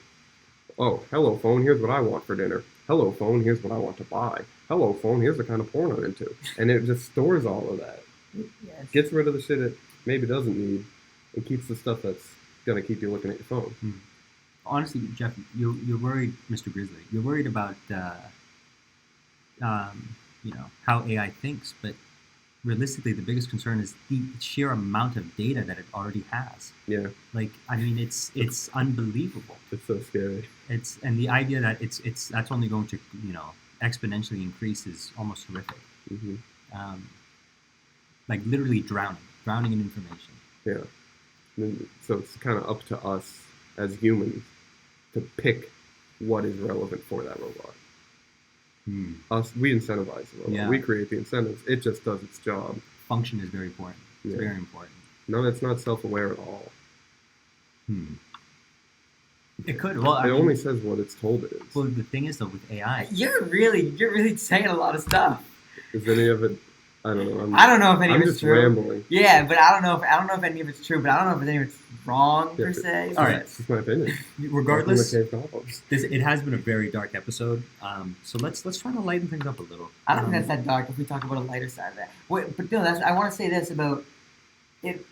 Oh, hello phone, here's what I want for dinner. Hello phone, here's what I want to buy. Hello phone, here's the kind of porn I'm into. And it just stores all of that. Yes. Gets rid of the shit it maybe doesn't need, and keeps the stuff that's gonna keep you looking at your phone. Honestly, Jeff, you're worried, Mr. Grizzly. You're worried about how AI thinks, but realistically, the biggest concern is the sheer amount of data that it already has. Yeah. Like, I mean, it's unbelievable. It's so scary. And the idea that that's only going to exponentially increase is almost horrific. Mm-hmm. Like literally drowning in information. Yeah. And so it's kind of up to us as humans to pick what is relevant for that robot. We incentivize the robot. Yeah. We create the incentives. It just does its job. Function is very important. It's very important. No, it's not self-aware at all. It could. Well, it only says what it's told it is. Well, the thing is, though, with AI, You're really saying a lot of stuff. Is any of it? I don't know. I don't know if any of it's true. I'm just rambling. Yeah, but I don't know if any of it's true. But I don't know if any of it's wrong per se. All right, it's just my opinion. Regardless, Cave Convos. it has been a very dark episode. So let's try to lighten things up a little. I don't think that's that dark if we talk about a lighter side of that. Wait, but no, I want to say this about it.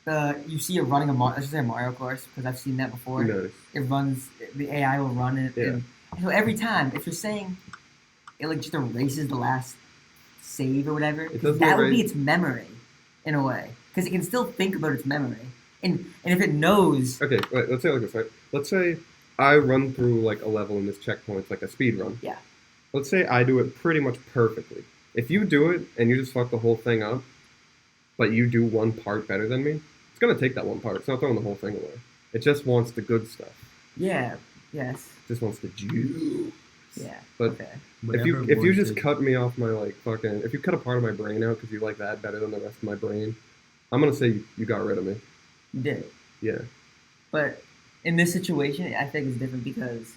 You see it running let's just say a Mario course, because I've seen that before. Nice. It runs. The AI will run it. Yeah. And so every time, if you're saying it like just erases the last save or whatever, that would be its memory in a way, because it can still think about its memory, and if it knows. Okay, wait, let's say like this, right? Let's say I run through like a level in this checkpoint, it's like a speed run. Yeah. Let's say I do it pretty much perfectly. If you do it and you just fuck the whole thing up, but you do one part better than me, it's gonna take that one part. It's not throwing the whole thing away. It just wants the good stuff. Yeah. Yes. It just wants the juice. Yeah. But okay. if you just cut me off my like fucking, if you cut a part of my brain out because you like that better than the rest of my brain, I'm gonna say you got rid of me. You did. Yeah. But in this situation, I think it's different because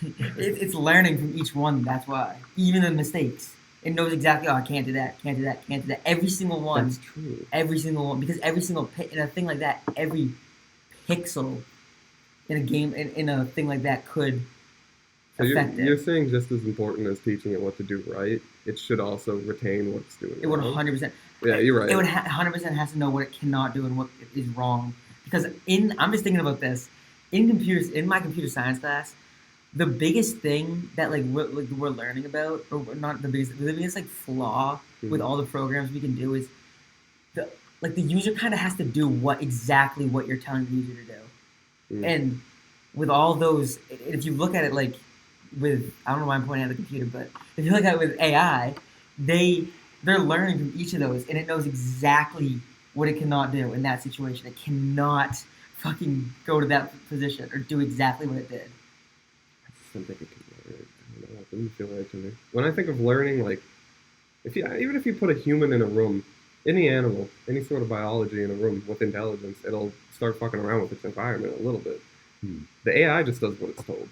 it's learning from each one. That's why, even the mistakes, it knows exactly. Oh, I can't do that. Can't do that. Can't do that. Every single one. That's true. Every single one, because every single in a thing like that, every pixel in a game in a thing like that could. So you're saying just as important as teaching it what to do right, it should also retain what it's doing. It would 100%. Yeah, you're right. It would 100% has to know what it cannot do and what is wrong. Because I'm just thinking about this in my computer science class, the biggest thing that we're learning about, or not the biggest like flaw with all the programs we can do is the user kind of has to do exactly what you're telling the user to do, and with all those, if you look at it like. I don't know why I'm pointing at the computer, but if you look at it with AI, they're learning from each of those, and it knows exactly what it cannot do in that situation. It cannot fucking go to that position or do exactly what it did. I just don't think it can learn it. I don't know. It doesn't feel right to me. When I think of learning, like, even if you put a human in a room, any animal, any sort of biology in a room with intelligence, it'll start fucking around with its environment a little bit. The AI just does what it's told.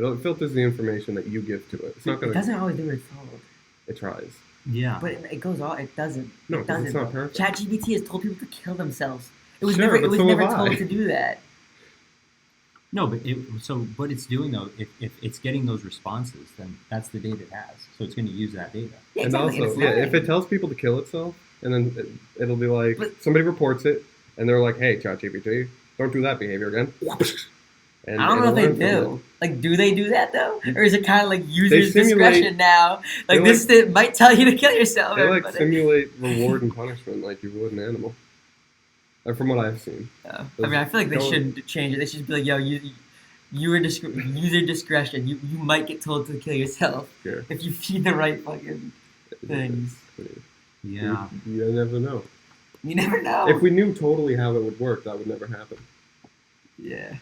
It filters the information that you give to it. It's not gonna. It doesn't always do what it's told. It tries. Yeah. But it goes all. It doesn't. No, it doesn't. it's not perfect. ChatGPT has told people to kill themselves. It was Sure, never. It but was so never have I. told to do that. No, but what it's doing though, if it's getting those responses, then that's the data it has. So it's going to use that data. Yeah, And exactly. also, if it tells people to kill itself, and then it'll be like, somebody reports it, and they're like, hey, ChatGPT, don't do that behavior again. And, I don't know if and they learn from do. Like, do they do that though, or is it kind of like They user's simulate- discretion now? Like they this thing might tell you to kill yourself. They like everybody. simulate reward and punishment like you would an animal. From what I've seen. I mean, I feel like they Don't- shouldn't change it. They should just be like, yo, user discretion. You might get told to kill yourself Yeah. if you feed the right fucking things. Yeah. You never know. You never know. If we knew totally how it would work, that would never happen. Yeah.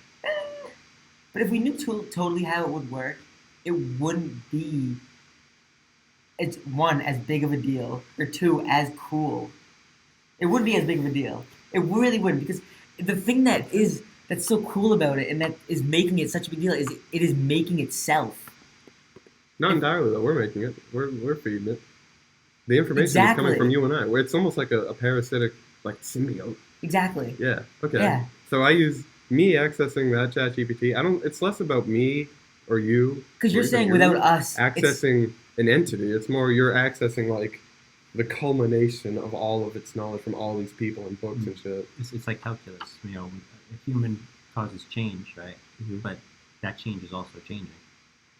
But if we knew totally how it would work, it wouldn't be, it's one, as big of a deal, or two, as cool. It wouldn't be as big of a deal. It really wouldn't, because the thing that's so cool about it and that is making it such a big deal is it is making itself. Not entirely though. We're making it. We're feeding it. The information Exactly. is coming from you and I. It's almost like a parasitic like symbiote. Exactly. Yeah. Okay. Yeah. So I use me accessing that ChatGPT. It's less about me or you. Because you're or even saying you without us, accessing an entity. It's more you're accessing like the culmination of all of its knowledge from all these people and books and shit. It's like calculus. You know, a human causes change, right? Mhm. But that change is also changing.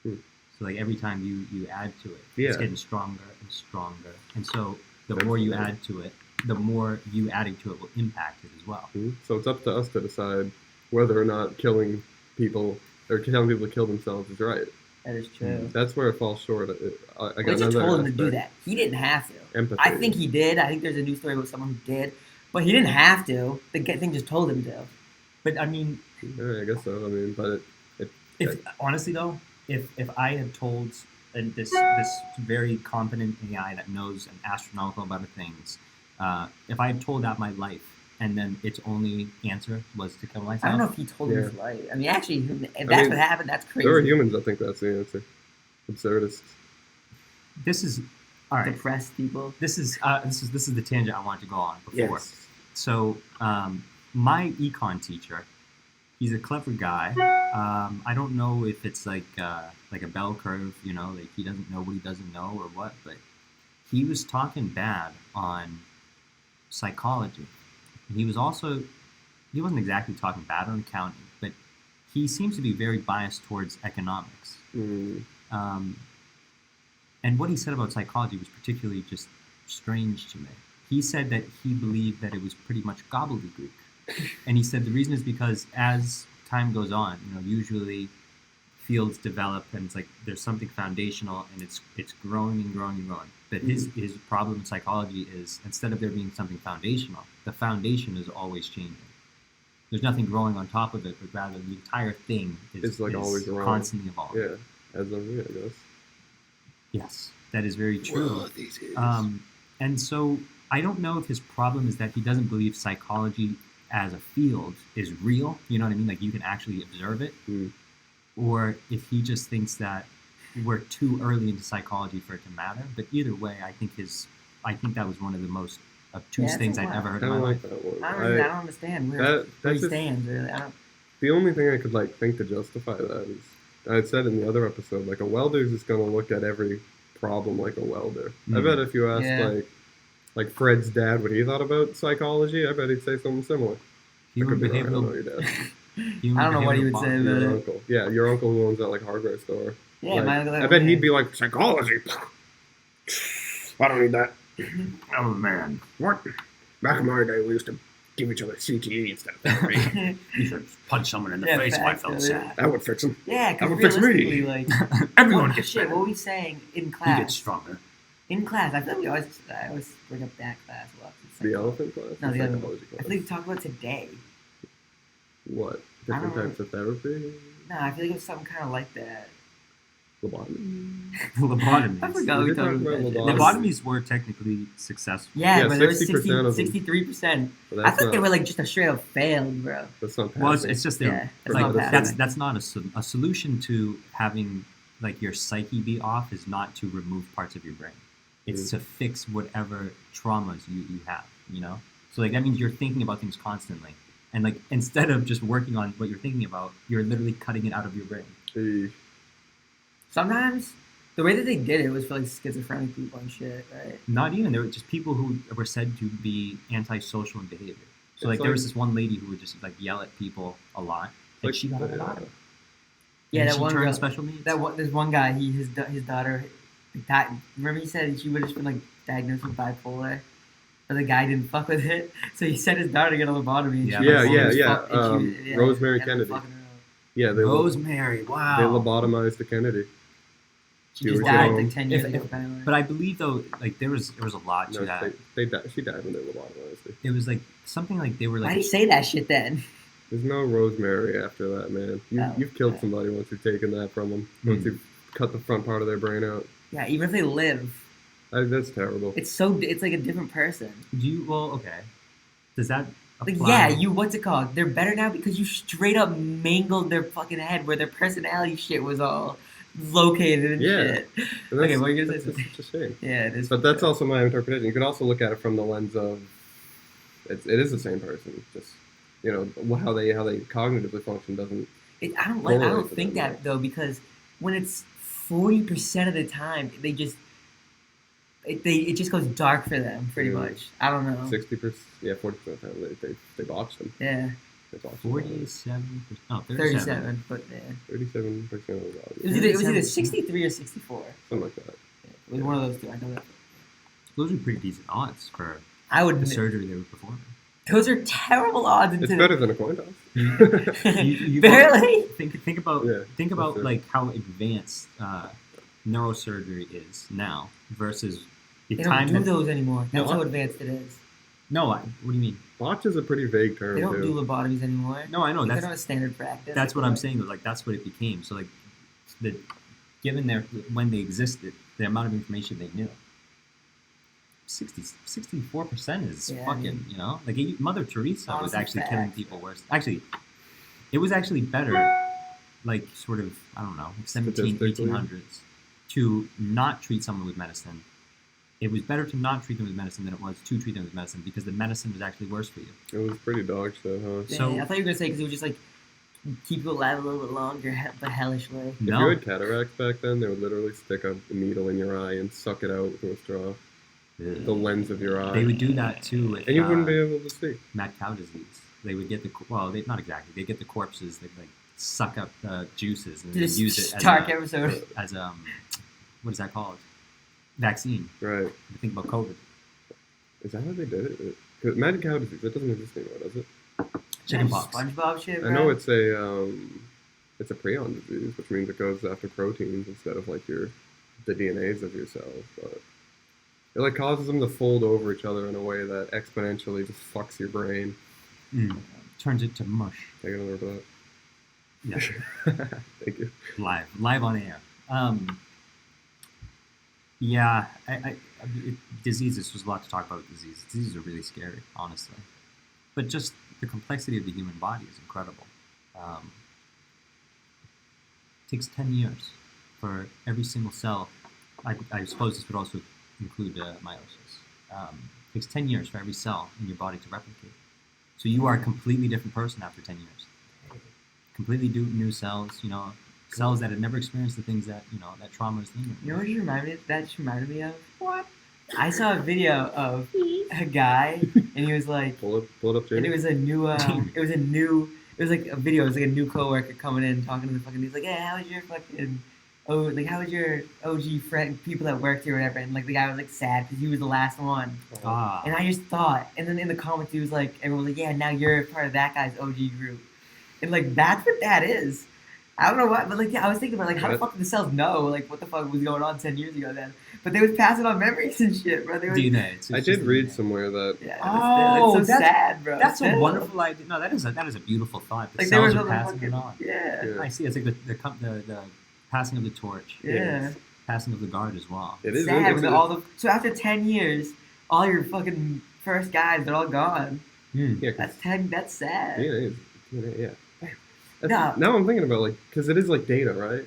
Hmm. So like every time you add to it, Yeah. it's getting stronger and stronger. And so the more you Definitely. add to it, the more you adding to it will impact it as well. Mhm. So it's up to us to decide whether or not killing people or telling people to kill themselves is right. that is true. That's where it falls short. I got But you another told him to do aspect. that. He didn't have to. Empathy. I think he did. I think there's a news story about someone who did. But he didn't have to. The thing just told him to. But I mean, Yeah, I guess so. I mean, but if honestly though, if I had told this very competent AI that knows an astronomical amount of things, if I had told that my life and then its only answer was to kill myself, I don't know if he told him his Yeah. life. I mean, actually, if that's mean, what happened, that's crazy. there are humans that think that's the answer. Absurdists. this is all right. Depressed people. This is the tangent I wanted to go on before. Yes. So my econ teacher, he's a clever guy. I don't know if it's like a bell curve, you know, like he doesn't know what he doesn't know or what, but he was talking bad on psychology. And he wasn't exactly talking bad on accounting, but he seems to be very biased towards economics. Mm. And what he said about psychology was particularly just strange to me. He said that he believed that it was pretty much gobbledygook. And he said the reason is because as time goes on, you know, usually fields develop and it's like there's something foundational and it's growing and growing and growing. But his problem in psychology is instead of there being something foundational, the foundation is always changing. There's nothing growing on top of it, but rather the entire thing It's like always around. constantly evolving. Yeah. As of me, I guess. Yes, that is very true. Whoa, these is. And so I don't know if his problem is that he doesn't believe psychology as a field is real. You know what I mean? Like you can actually observe it. Mm. Or if he just thinks that we're too early into psychology for it to matter. But either way, I think that was one of the most obtuse Yeah, things that's I'd a ever lot. heard I in my don't life. like that one. I don't understand where he that's just, stands, really. I don't. the only thing I could like think to justify that is I had said in the other episode, like a welder is just gonna look at every problem like a welder. I Mm. bet if you asked Yeah. like Fred's dad what he thought about psychology, I bet he'd say something similar. I Human could be wrong, I don't know behavioral. your dad. Human I don't know what he would behavioral say, bias. but- Your uncle. Yeah, your uncle who owns that like hardware store. Yeah, Like, my uncle. I bet he'd be like, psychology. I don't need that. Oh man, What? Back in my day, we used to give each other CTE instead of therapy. you should punch someone in the Yeah, face if I facts, felt really. sad. That would fix him. Yeah, That because would fix me. realistically, like, Everyone what, gets shit, better. what were we saying in You class? get stronger. In class, I feel like I always bring up that class a lot. It's The like- elephant class? No, the other one. psychology I class. think we talked about today. What? I Different don't know. types of therapy? No, I feel like it was something kind of like that. Lobotomy? Lobotomies. I forgot We we did talked talk about about that. lobotomies. Lobotomies were technically successful. Yeah, Yeah, but there was 60% of them. 63%. But I that's thought they not, were like just a straight up failed, bro. that's not Well, passing. it's just Yeah, it's it's like not passing. that's not a solution to having like your psyche be off is not to remove parts of your brain. It's to fix whatever traumas you have. You know, so like that means you're thinking about things constantly, and like instead of just working on what you're thinking about, you're literally cutting it out of your brain. Eesh. Sometimes the way that they did it was for like schizophrenic people and shit, right? Not even there were just people who were said to be antisocial in behavior. So It's like there was like- this one lady who would just like yell at people a lot. and she got a lobotomy. Yeah, And that she one turned girl. special needs. There's one guy. His daughter died. Remember he said she would have just been like diagnosed with bipolar, but the guy didn't fuck with it, so he sent his daughter to get a lobotomy. And Yeah, she was Rosemary ended up Kennedy. fucking her up. Yeah, Rosemary, they wow. lobotomized the Kennedy. She She just was died young. like 10 years If- ago. apparently. But I believe though, like there was a lot to No, that. they died. She died when they lobotomized her. It was like something like they were Why like did he say that shit then? There's no Rosemary after that, man. You've killed okay. somebody once you've taken that from them. Once you've cut the front part of their brain out. Yeah, even if they live, That's terrible. it's like a different person. okay. Does that Like, apply? yeah, what's it called? They're better now because you straight up mangled their fucking head where their personality shit was all located and Yeah. shit. And Okay, what are you gonna say? that's such a shame. Yeah, it is. But that's also my interpretation. You could also look at it from the lens of it is the same person. Just how they cognitively function doesn't. I don't correlate to think them, that though, because when it's 40% of the time, they just it just goes dark for them pretty Yeah. much. I don't know. 60%, 40% of the time they botch them. Yeah, They botch them. 47%. Oh, 37, but yeah. 37% of the body. It was either 63 or 64. Something like that. It was one of those two. I know that. Those are pretty decent odds for I would. the surgery they were performing. Those are terrible odds. It's better than a coin toss. You Barely. think about Yeah, think about that's it. like how advanced neurosurgery is now versus the They time don't do that, those anymore. That's No, how advanced it is. what do you mean? Botch is a pretty vague term They don't too. do lobotomies anymore. No, I know They that's don't have standard practice. that's what I'm saying. Like that's what it became. So like given when they existed, the amount of information they knew. 64% is Yeah, I fucking, like Mother Teresa was Honestly, actually facts. killing people worse. Actually, it was actually better, like sort of, I don't know, 17, Statistically. 1800s to not treat someone with medicine. It was better to not treat them with medicine than it was to treat them with medicine because the medicine was actually worse for you. It was pretty dog shit, huh? Yeah, So- I thought you were gonna say because it was just like keep you alive a little bit longer, but hellishly. If you No, had cataracts back then, they would literally stick a needle in your eye and suck it out through a straw. The lens of your eye. they would do that too with and you wouldn't be able to see. mad cow disease. They would get not exactly. They get the corpses. They like suck up the juices and This use it as dark a, episode. as what is that called? Vaccine. Right. I think about COVID. Is that how they did it? Because mad cow disease, that doesn't exist anymore, does it? Chickenpox. SpongeBob shit, bro. I know it's a prion disease, which means it goes after proteins instead of like the DNAs of your cells, but it like causes them to fold over each other in a way that exponentially just fucks your brain. Turns it to mush. Take another look at Yeah, that. Thank you. live on air. Diseases. There's a lot to talk about with diseases. Diseases are really scary, honestly. But just the complexity of the human body is incredible. It takes 10 years for every single cell. I suppose this would also include meiosis. It takes 10 years for every cell in your body to replicate. So you are a completely different person after 10 years. Completely new cells, cells that had never experienced the things that, that trauma is thinking. You know what that just reminded me of? What? I saw a video of a guy, and he was like, Pull it up, and Jamie. it was a new, it was like a video. It was like a new coworker coming in, talking to the fucking. He's like, "Yeah, how was your fucking, how was your OG friend, people that worked here, or whatever?" And like the guy was like sad because he was the last one. Ah. And I just thought, and then in the comments, he was like, everyone was like, "Yeah, now you're part of that guy's OG group," and like that's what that is. I don't know what, but like, yeah, I was thinking about like, how the fuck did the cells know like what the fuck was going on 10 years ago then? But they was passing on memories and shit, bro. They was, DNA. I did read somewhere that yeah, Oh, it's so sad, bro. That's a Still. wonderful idea. No, that is a beautiful thought. The Like they were cells are another passing it on. Yeah. Yeah. I see. It's like the passing of the torch. Yeah. Passing of the guard as well. it is Sad. it's- So after 10 years, all your fucking first guys, they're all gone. yeah, 'cause That's sad. DNA, yeah. That's, No. Now I'm thinking about like, because it is like data, right?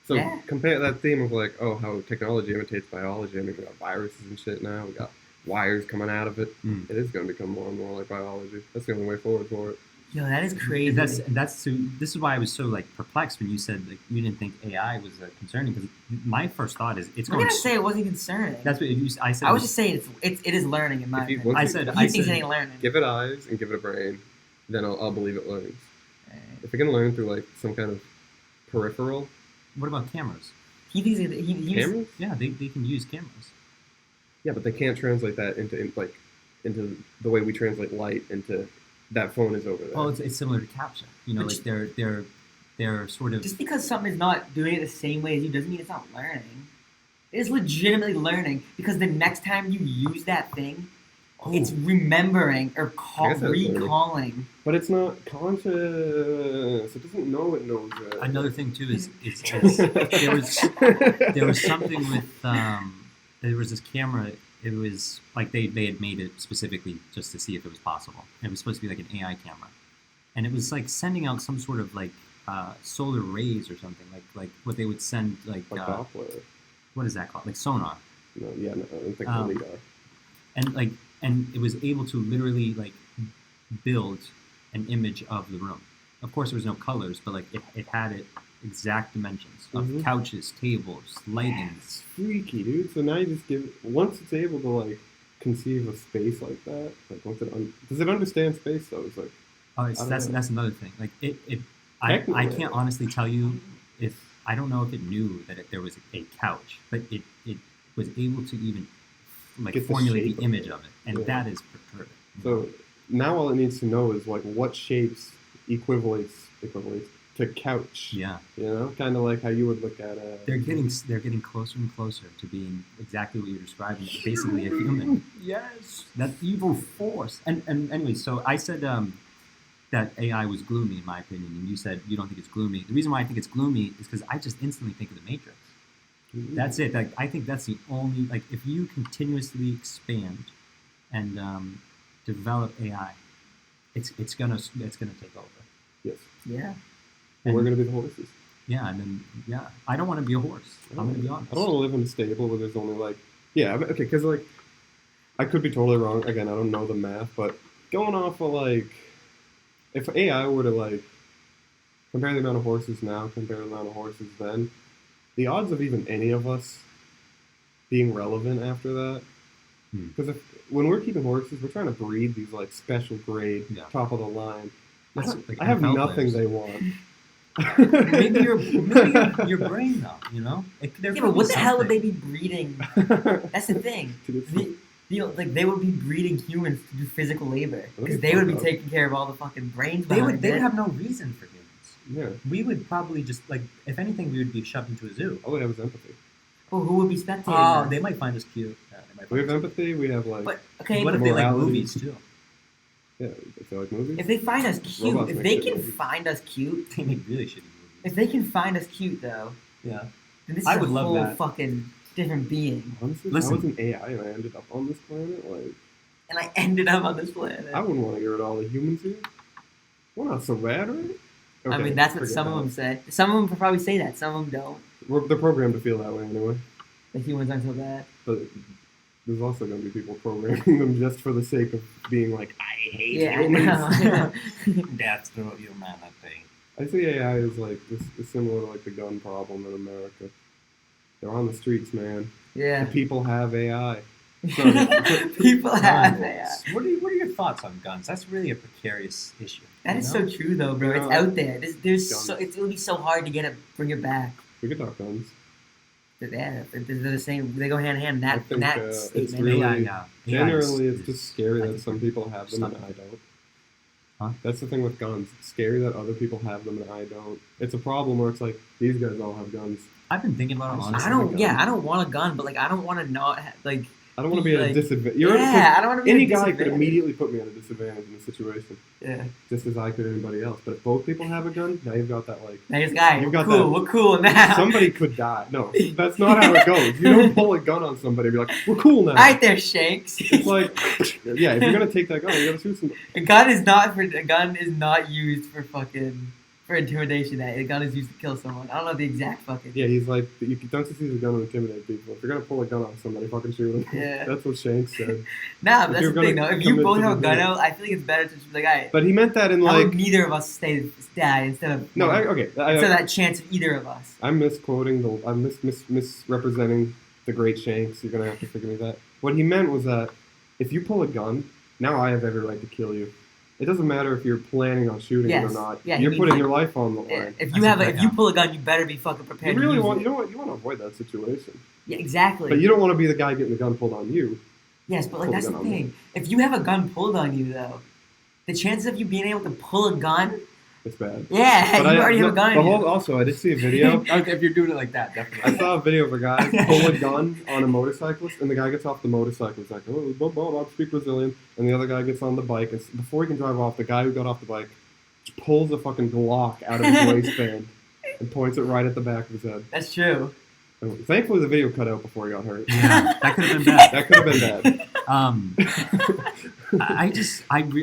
So Yeah. compare that theme of like, how technology imitates biology. I mean, we got viruses and shit now. We got wires coming out of it. Mm. It is going to become more and more like biology. That's the only way forward for it. Yo, that is crazy. This is why I was so like perplexed when you said like you didn't think AI was concerning, because my first thought is it's I'm going. gonna say it wasn't concerning. That's what I said. I was just saying it is learning in my If you- opinion. once I you- said He thinks it ain't learning. Give it eyes and give it a brain, then I'll believe it learns. If you're gonna learn through like some kind of peripheral What about cameras? He thinks he cameras, Yeah, they can use cameras. yeah, but they can't translate that into the way we translate light into that phone is over there. Well, it's similar to CAPTCHA. You know, But like they're sort of. just because something is not doing it the same way as you doesn't mean it's not learning. It's legitimately learning because the next time you use that thing, it's remembering or I guess that's recalling. But it's not conscious. It doesn't know it knows it. Another thing too is there was something with there was this camera. It was like they had made it specifically just to see if it was possible. And it was supposed to be like an AI camera, and it was like sending out some sort of like solar rays or something like what they would send like Doppler. what is that called, like sonar. No, I don't think LIDAR. And it was able to literally like build an image of the room. Of course, there was no colors, but like it had exact dimensions of couches, tables, lighting. It's freaky, dude. So now you just once it's able to like conceive of space like that, like does it understand space though? It's like That's another thing. Like I can't honestly tell you if I don't know if it knew that there was a couch, but it was able to even like formulate the image of it, and that is perturbing. So now all it needs to know is like what shapes equivalates to couch. Yeah, you know, kind of like how you would look at a. They're getting closer and closer to being exactly what you're describing. Basically, a human. Yes, that evil force. And anyway, so I said that AI was gloomy in my opinion, and you said you don't think it's gloomy. The reason why I think it's gloomy is because I just instantly think of the Matrix. That's it. Like I think that's the only like if you continuously expand and develop AI, it's gonna take over. Yes. Yeah. And we're gonna be the horses. Yeah, and then I don't want to be a horse. I'm gonna be honest. I don't want to live in a stable where there's only like okay, because like I could be totally wrong. Again, I don't know the math, but going off of like if AI were to like compare the amount of horses now, compare the amount of horses then. The odds of even any of us being relevant after that, because when we're keeping horses, we're trying to breed these like special grade, top of the line. I have nothing they want. maybe your brain though, you know. But what the hell would they be breeding? That's the thing. Like they would be breeding humans to do physical labor because they would be taking care of all the fucking brains. They would have no reason for humans. Yeah. We would probably just, like, if anything, we would be shoved into a zoo. All we have is empathy. Well, who would be spectating? Oh, they might find us cute. We have empathy, we have, like... But, okay, what if they like movies, too? Yeah, if they like movies. If they find us cute, if they can find us cute... They make really shitty movies. If they can find us cute, though... Yeah. Then this is a whole fucking different being. Honestly, if I was an AI and I ended up on this planet, like... And I ended up on this planet. I wouldn't want to get rid of all the humans here. We're not so bad, right? Okay, I mean, that's what some of them say. Some of them probably say that. Some of them don't. They're programmed to feel that way anyway. The humans aren't so bad. But there's also going to be people programming them just for the sake of being like, I hate humans. That's the humanity. I see AI as like this similar to like the gun problem in America. They're on the streets, man. Yeah. The people have AI. People have AI. What are your thoughts on guns? That's really a precarious issue. That is so true, though, bro. It's out there. It'll be so hard to bring it back. We could talk guns. Yeah, they're the same. They go hand in hand. I think it's really, generally, it's just scary that some people have them and I don't. Huh? That's the thing with guns. It's scary that other people have them and I don't. It's a problem where it's like, these guys all have guns. I've been thinking about it, honestly. I don't want a gun, but, like, I don't want to not have, like... I don't want to be at a disadvantage. I don't want to be at a any disadvantage. guy could immediately put me at a disadvantage in a situation. Yeah. Just as I could anybody else. But if both people have a gun, now you've got that, like... Nice guy. We're cool now. Somebody could die. No, that's not how it goes. You don't pull a gun on somebody and be like, we're cool now. All right there, Shanks. It's like, yeah, if you're going to take that gun, you got to shoot somebody. A gun is not used for fucking... For intimidation, a gun is used to kill someone. I don't know the exact fucking... Yeah, he's like, you don't just use a gun to intimidate people. If you're going to pull a gun on somebody, fucking shoot them. Yeah. That's what Shanks said. Nah, but that's the thing, though. If you both have a gun out, I feel like it's better to just be like, all right. But he meant that in how like... would neither of us die instead of... No, okay. Instead of that chance of either of us. I'm misquoting I'm misrepresenting the great Shanks. You're going to have to forgive me that. What he meant was that if you pull a gun, now I have every right to kill you. it doesn't matter if you're planning on shooting it or not. Yeah, you're putting your life on the line. If you pull a gun, you better be fucking prepared. You want to avoid that situation. Yeah, exactly. But you don't want to be the guy getting the gun pulled on you. Yes, but like that's the thing. If you have a gun pulled on you, though, the chances of you being able to pull a gun. It's bad. Yeah, you already have a gun. Also, I did see a video. If you're doing it like that, definitely. I saw a video of a guy pull a gun on a motorcyclist, and the guy gets off the motorcycle. He's like, "Oh, I speak Brazilian," and the other guy gets on the bike, and before he can drive off, the guy who got off the bike just pulls a fucking Glock out of his waistband and points it right at the back of his head. That's true. And thankfully, the video cut out before he got hurt. Yeah, that could have been bad. That could have been bad.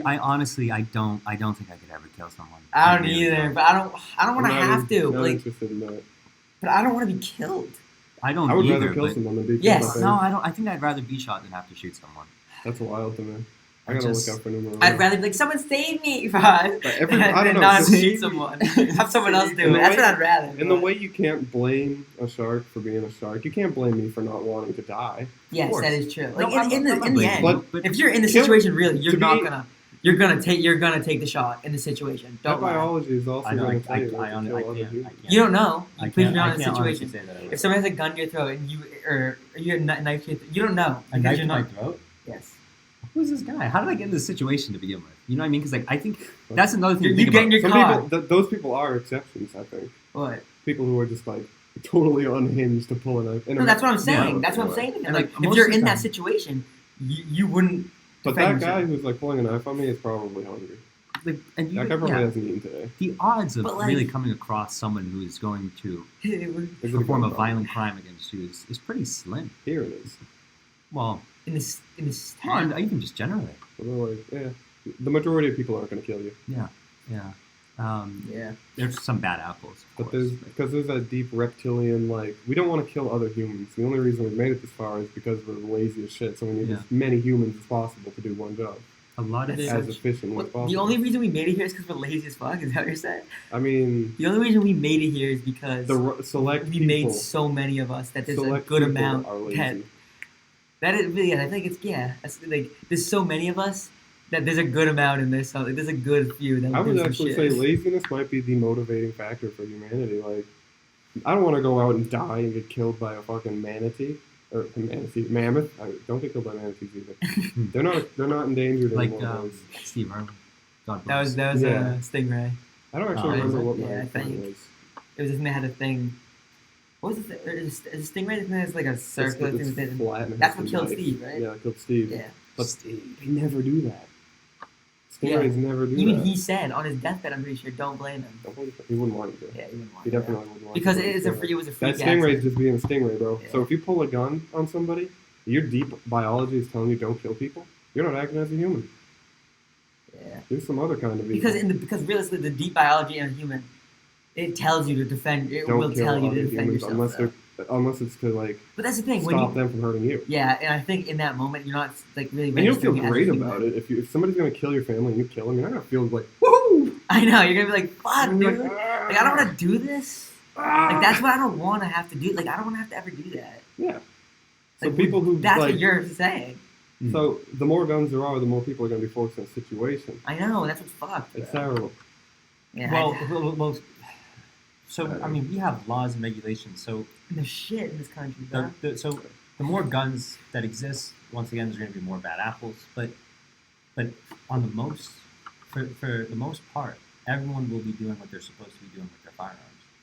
I honestly, I don't think I could ever kill someone. I don't either, but I don't want to have to. Not Like, interested in that. but I don't want to be killed. I don't. I would either, rather kill but- someone than be killed. Yes. by No, them. I don't. I think I'd rather be shot than have to shoot someone. That's wild to me. I gotta look out for numerology. I'd rather be like, someone save me, Rod. But I don't know. Not just- shoot someone. Have someone else do it. That's what I'd rather. In the way you can't blame a shark for being a shark, you can't blame me for not wanting to die. Yes, course. that is true. Like No, in the end, But if you're in the kill- situation, really, you're to not be- you're gonna take the shot in the situation. that Don't lie. biology is also I know. going to tell you I not to kill other can't. humans. You don't know. I Because can't. you're I not in a can't honestly situation. say that I would. If someone has a gun to your throat and you a knife to your throat, you don't know A because knife you're to my not. throat. Yes. Who's this guy? How did I get in this situation to begin with? You know what I mean? Because like I think that's another thing. You to think get in about. your Some car. people, those people are exceptions, I think. What? People who are just like totally unhinged to pull a knife. No, that's what I'm saying. Yeah. that's what I'm saying. And, Like, like, if most you're of the in that time- situation, you wouldn't. But defend that guy yourself. who's like pulling a knife on me is probably hungry. Like, and you, That guy probably yeah, hasn't eaten today. the odds of But, like- really coming across someone who is going to Is it perform a gun violent crime against you is pretty slim. Here it is. Well, in this no, and even just generally. So they're like, yeah. The majority of people aren't going to kill you. Yeah. Yeah. There's some bad apples, of But course. because there's that deep reptilian, like, we don't want to kill other humans. The only reason we've made it this far is because we're lazy as shit. So we need Yeah. as many humans as possible to do one job A lot of it. as efficiently as The possible. only reason we made it here is because we're lazy as fuck. Is that what you're saying? I mean, The only reason we made it here is because select we people. made so many of us that there's a select good people amount are lazy. that is really. I think it's That's like there's so many of us that there's a good amount in this. So like, there's a good few that I do would some actually shit. say laziness might be the motivating factor for humanity. Like, I don't want to go out and die and get killed by a fucking mammoth. Don't get killed by manatees either. they're not endangered like anymore. Steve Irwin. God That was bless. Yeah. a stingray. I don't actually Oh, remember is it? what Yeah, my I thing think. was. It was this thing that had a thing. What was it? Is a stingray the thing that's like a circular thing with it? flat and it That's has what the killed knife. Steve, right? Yeah, it killed Steve. Yeah. But they never do that. Stingrays never do Even that. he said on his deathbed, I'm pretty sure, don't blame him. He wouldn't want you to. Yeah, he wouldn't want He to. definitely wouldn't want Because you it to. was a freak That stingray's accident. just being a stingray, bro. Yeah. So if you pull a gun on somebody, your deep biology is telling you don't kill people. You're not acting as a human. Yeah. You're some other kind of evil. Because realistically, the deep biology in a human, it tells you to defend. It Don't will kill tell you to other defend humans yourself. unless it's to like But that's the thing. When stop you, them from hurting you. yeah, and I think in that moment, you're not like really. And you'll feel registering as a great human. about it. If somebody's gonna kill your family and you kill them, you're not gonna feel like woohoo. I know you're gonna be like, "Fuck, You're dude! like, Like, I don't want to do this. ah. Like, that's what I don't want to have to do. Like, I don't want to have to ever do that." Yeah. So Like, people who That's like, what you're saying. so the more guns there are, the more people are gonna be forced in a situation. I know. That's what's fucked. It's bro. terrible. Yeah. Well, so I mean, we have laws and regulations. So There's shit in this country, bro. so the more guns that exist, once again, there's going to be more bad apples. But on the most, for the most part, everyone will be doing what they're supposed to be doing with their firearms.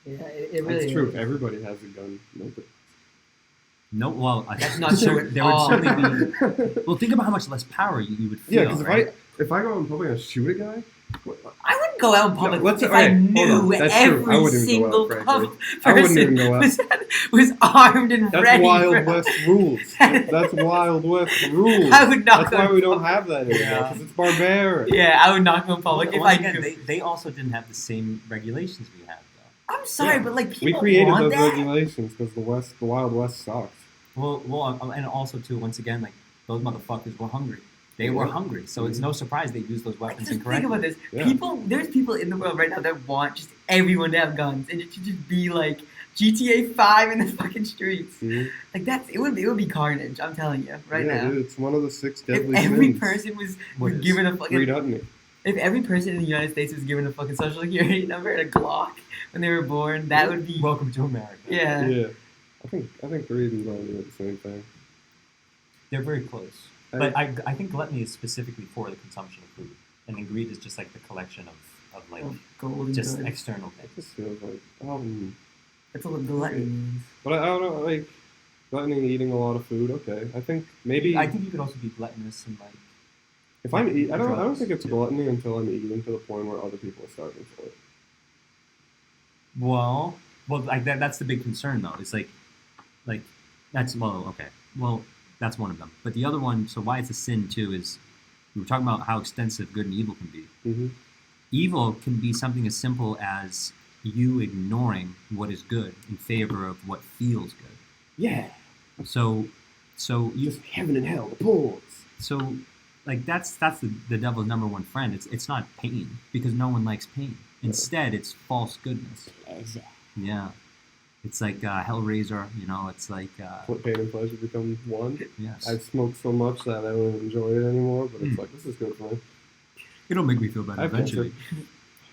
Yeah, it really It's true. is. Everybody has a gun. Nobody. No, well, That's not true. There would certainly be. Well, think about how much less power you would feel. Yeah, because right? if I go out in public and shoot a guy, I wouldn't go out in public let's- if okay, I hold knew on. That's true. I every wouldn't even single go out, frankly. person I wouldn't even go out. was armed and that's ready. Wild bro. West rules. That's Wild West rules. I would not That's go why in we don't public. have that anymore. Yeah. Because it's barbaric. Yeah, I would not go in public if Once I again, knew. they also didn't have the same regulations we have, though. I'm sorry, Yeah. but like people We created want those that. regulations because the Wild West sucks. Well, and also too, once again, like those motherfuckers were hungry. They were hungry, so it's no surprise they used those Like, weapons just incorrectly. think about this. Yeah. There's people in the world right now that want just everyone to have guns and it should just be like GTA 5 in the fucking streets. Mhm. Like it would be carnage. I'm telling you right yeah, now. Dude, it's one of the 6 If deadly every sins. person was What is? given a fucking Read Utney. If every person in the United States was given a fucking social security number and a Glock when they were born, that would be Welcome to America. Yeah. Yeah. I think greed and gluttony are the same thing. They're very close. But I think gluttony is specifically for the consumption of food, and then greed is just like the collection of like gold and just goods. external It things. just feels like That's what gluttony means. but I don't know, like gluttony, eating a lot of food. Okay, I think maybe I think you could also be gluttonous and like if I'm I don't drugs, think it's too. gluttony until I'm eating to the point where other people are starving for it. well like that's the big concern though. It's like that's that's one of them. But the other one, so why it's a sin too, is we were talking about how extensive good and evil can be. Mm-hmm. Evil can be something as simple as you ignoring what is good in favor of what feels good. Yeah, So you just heaven and hell, the poles. so like that's the devil's number one friend. It's not pain because no one likes pain. Instead, it's false goodness. Yeah, it's like Hellraiser. You know, it's like Pain and pleasure become one. yes. I've smoked so much that I don't enjoy it anymore, but it's like, this is good for me. It'll make me feel better I have eventually.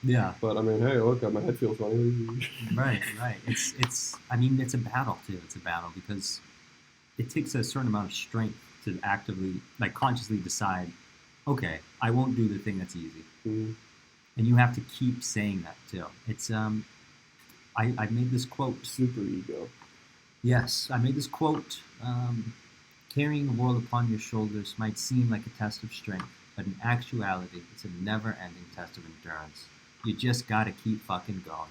Yeah, But I mean, hey, look, my head feels funny. right. It's I mean, it's a battle too. It's a battle because it takes a certain amount of strength to actively, like consciously decide, okay, I won't do the thing that's easy. Mm-hmm. And you have to keep saying that too. It's I made this quote. Super ego. Yes, I made this quote. Carrying the world upon your shoulders might seem like a test of strength, but in actuality, it's a never-ending test of endurance. You just gotta keep fucking going.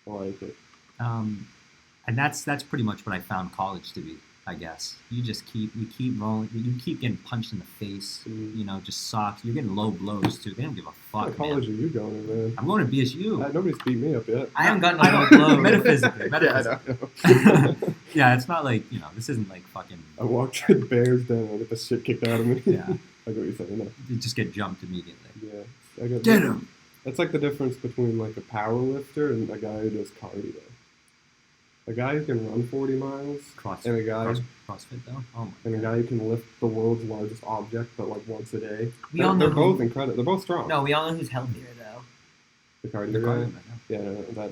I like it. And that's pretty much what I found college to be. I guess you keep rolling. You keep getting punched in the face. You know, just socks. You're getting low blows too. They don't give a fuck. What college man. are you going to, man? I'm going to BSU. Nobody's beat me up yet. I haven't gotten a low blow. Metaphysically. Yeah, I don't know. Yeah, it's not like, you know, this isn't like fucking. I walked the Bears down and get the shit kicked out of me. Yeah, I get what you're saying. No. you just get jumped immediately. Yeah. I got Get him. That's like the difference between like a power lifter and a guy who does cardio. A guy who can run 40 miles and a guy CrossFit though. Oh my and a guy who can lift the world's largest object, but like once a day. We all know They're both incredible. They're both strong. No, we all know who's healthier though. The cardio The guy. cardio, Yeah, that.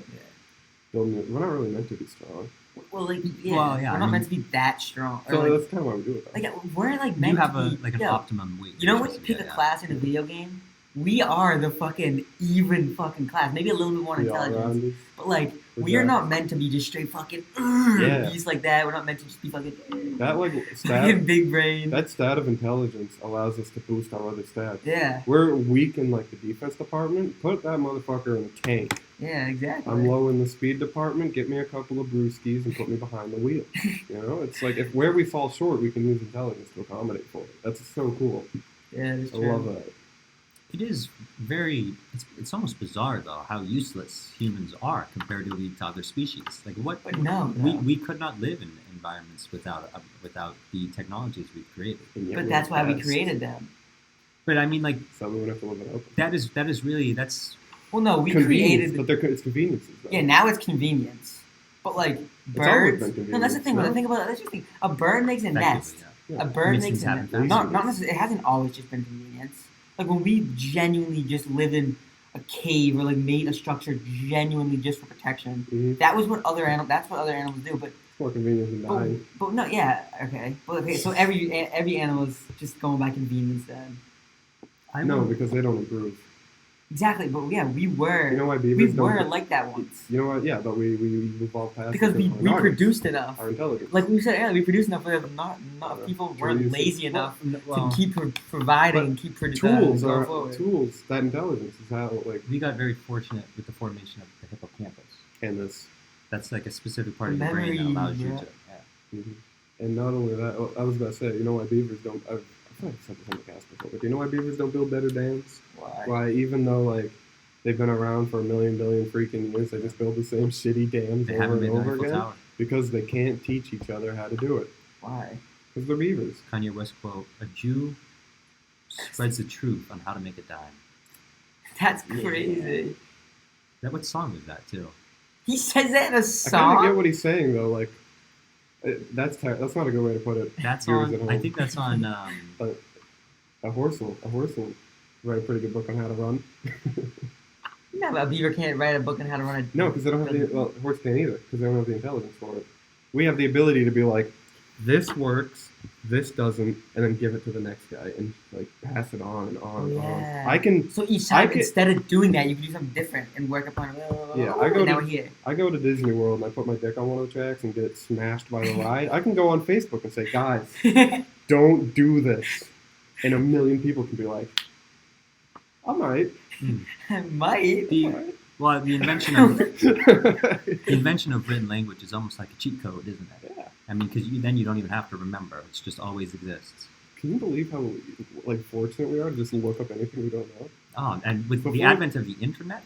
Yeah. We're not really meant to be strong. Well, like Well, yeah, we're I not mean- meant to be that strong. Or So like, that's kind of why we do it. Though. like we're like meant You have to be, like an yo, optimum weight. You know when you pick a class in a video game? We are the fucking even fucking class. Maybe a little bit more The intelligence. all-rounders. But like, We're we are jacked. not meant to be just straight fucking Yeah. beasts like that. We're not meant to just be fucking That like fucking stat. big brain. That stat of intelligence allows us to boost our other stats. Yeah, We're weak in like the defense department. Put that motherfucker in a tank. yeah, exactly. I'm low in the speed department. Get me a couple of brewskis and put me behind the wheel. You know, it's like if where we fall short, we can use intelligence to accommodate for it. That's so cool. Yeah, that's I true. love that. It is very. It's almost bizarre though how useless humans are compared to other species. Like what? But no. We could not live in environments without the technologies we've created. And yet But we're that's why we best. created them. But I mean, like So we would have to live it up. that is really that's Well, no, we Convenience, created. but it's conveniences. Though. Yeah, now it's convenience. But like always birds. been No, that's the thing. When I convenience, think about it, that's the thing. A bird makes a nest. effectively, Yeah. A bird Makes makes things a happen nest. faster. Not necessarily. It hasn't always just been convenience. Like when we genuinely just live in a cave or like made a structure genuinely just for protection. Mhm. That was what other animals. That's what other animals do. But It's more convenient than dying. but no, yeah, okay. But okay, so every animal is just going by convenience then. I No, will- because they don't improve. Exactly. But yeah, we were. You know why we beavers were don't? like that once You know what? Yeah, but we evolved past because it we on our- produced enough. our intelligence. Like we said earlier, we produced enough. But not Yeah. people weren't Trees. lazy enough well, to keep providing But and keep tools going are forward. tools. That intelligence is how like we got very fortunate with the formation of the hippocampus. and this. That's like a specific part of your brain that Memory, allows you yeah. to. Yeah. And not only that, I was about to say, you know why beavers don't? I feel like I said this on the cast before, but do you know why beavers don't build better dams? Why? Why, even though like they've been around for a million billion freaking years, they just build the same shitty dams They over haven't and made the over Eiffel again Tower. because they can't teach each other how to do it Why? because they're beavers. Kanye West quote: "A Jew spreads the truth on how to make a dime." That's crazy. What song is that too? He says that in a I kind of song. get what he's saying though. Like that's not a good way to put it. That's Viewers on. at I home. think that's on. A horse will write a pretty good book on how to run. No, but a beaver can't write a book on how to run a... No, because they don't have the... Well, horse can't either, because they don't have the intelligence for it. We have the ability to be like, this works, this doesn't, and then give it to the next guy and like pass it on and on and on. I can... So each time, instead of doing that, you can do something different and work upon it. Yeah, I go to Disney World and I put my dick on one of the tracks and get it smashed by the ride. I can go on Facebook and say, guys, don't do this. And a million people can be like, I might. I might. Well, the invention of written language is almost like a cheat code, isn't it? Yeah. I mean, because then you don't even have to remember. It just always exists. Can you believe how like fortunate we are to just look up anything we don't know? Oh, and with the advent of the internet?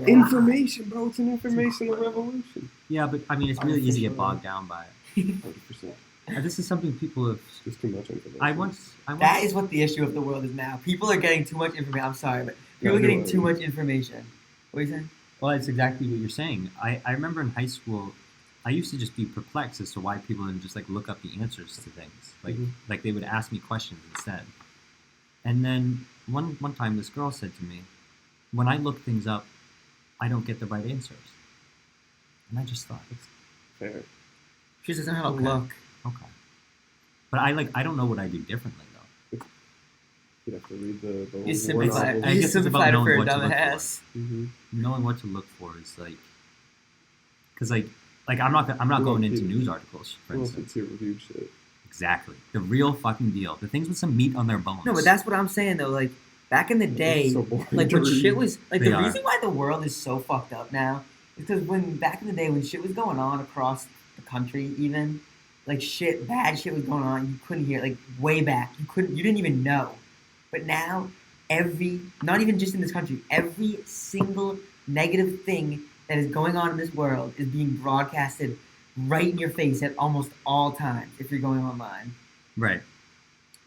Information, bro. It's an informational revolution. Yeah, but I mean, it's really easy to get bogged down by it. 100%. This is something people have... Just too much information. I once that is what the issue of the world is now. People are getting too much information. I'm sorry, but people are getting too much information. What are you saying? Well, it's exactly what you're saying. I remember in high school, I used to just be perplexed as to why people didn't just like look up the answers to things. Like they would ask me questions instead. And then one time this girl said to me, when I look things up, I don't get the right answers. And I just thought, it's fair. She doesn't know how to look. Okay. But I don't know what I do differently though. You'd have to read the whole You simplified about it knowing for a what to look dumbass. Knowing what to look for is like, because like I'm not going into news articles, for instance. It's reviewed shit. Exactly, the real fucking deal. The things with some meat on their bones. No, but that's what I'm saying though. Like back in the day, so like when shit was like the reason why the world is so fucked up now is because back in the day when shit was going on across the country, even like bad shit was going on, you couldn't hear like way back. You didn't even know. But now, not even just in this country, every single negative thing that is going on in this world is being broadcasted right in your face at almost all times if you're going online. Right.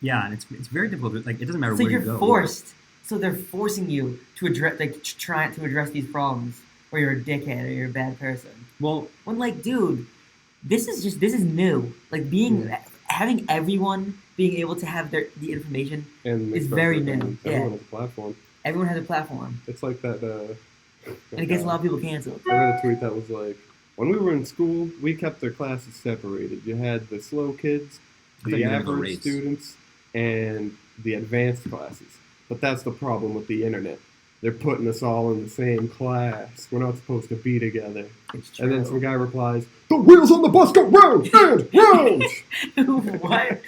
Yeah, and it's very difficult. Like it doesn't matter so where you go. So you're forced. So they're forcing you to address, trying to address these problems, or you're a dickhead or you're a bad person. Well, when like, dude, this is new. Like having everyone being able to have the information is very new. Everyone has a platform. Everyone has a platform. It's like that. And it gets a lot of people canceled. I read a tweet that was like, when we were in school, we kept the classes separated. You had the slow kids, the average students, and the advanced classes. But that's the problem with the internet. They're putting us all in the same class. We're not supposed to be together. It's true. And then some guy replies, "The wheels on the bus go round and round." What?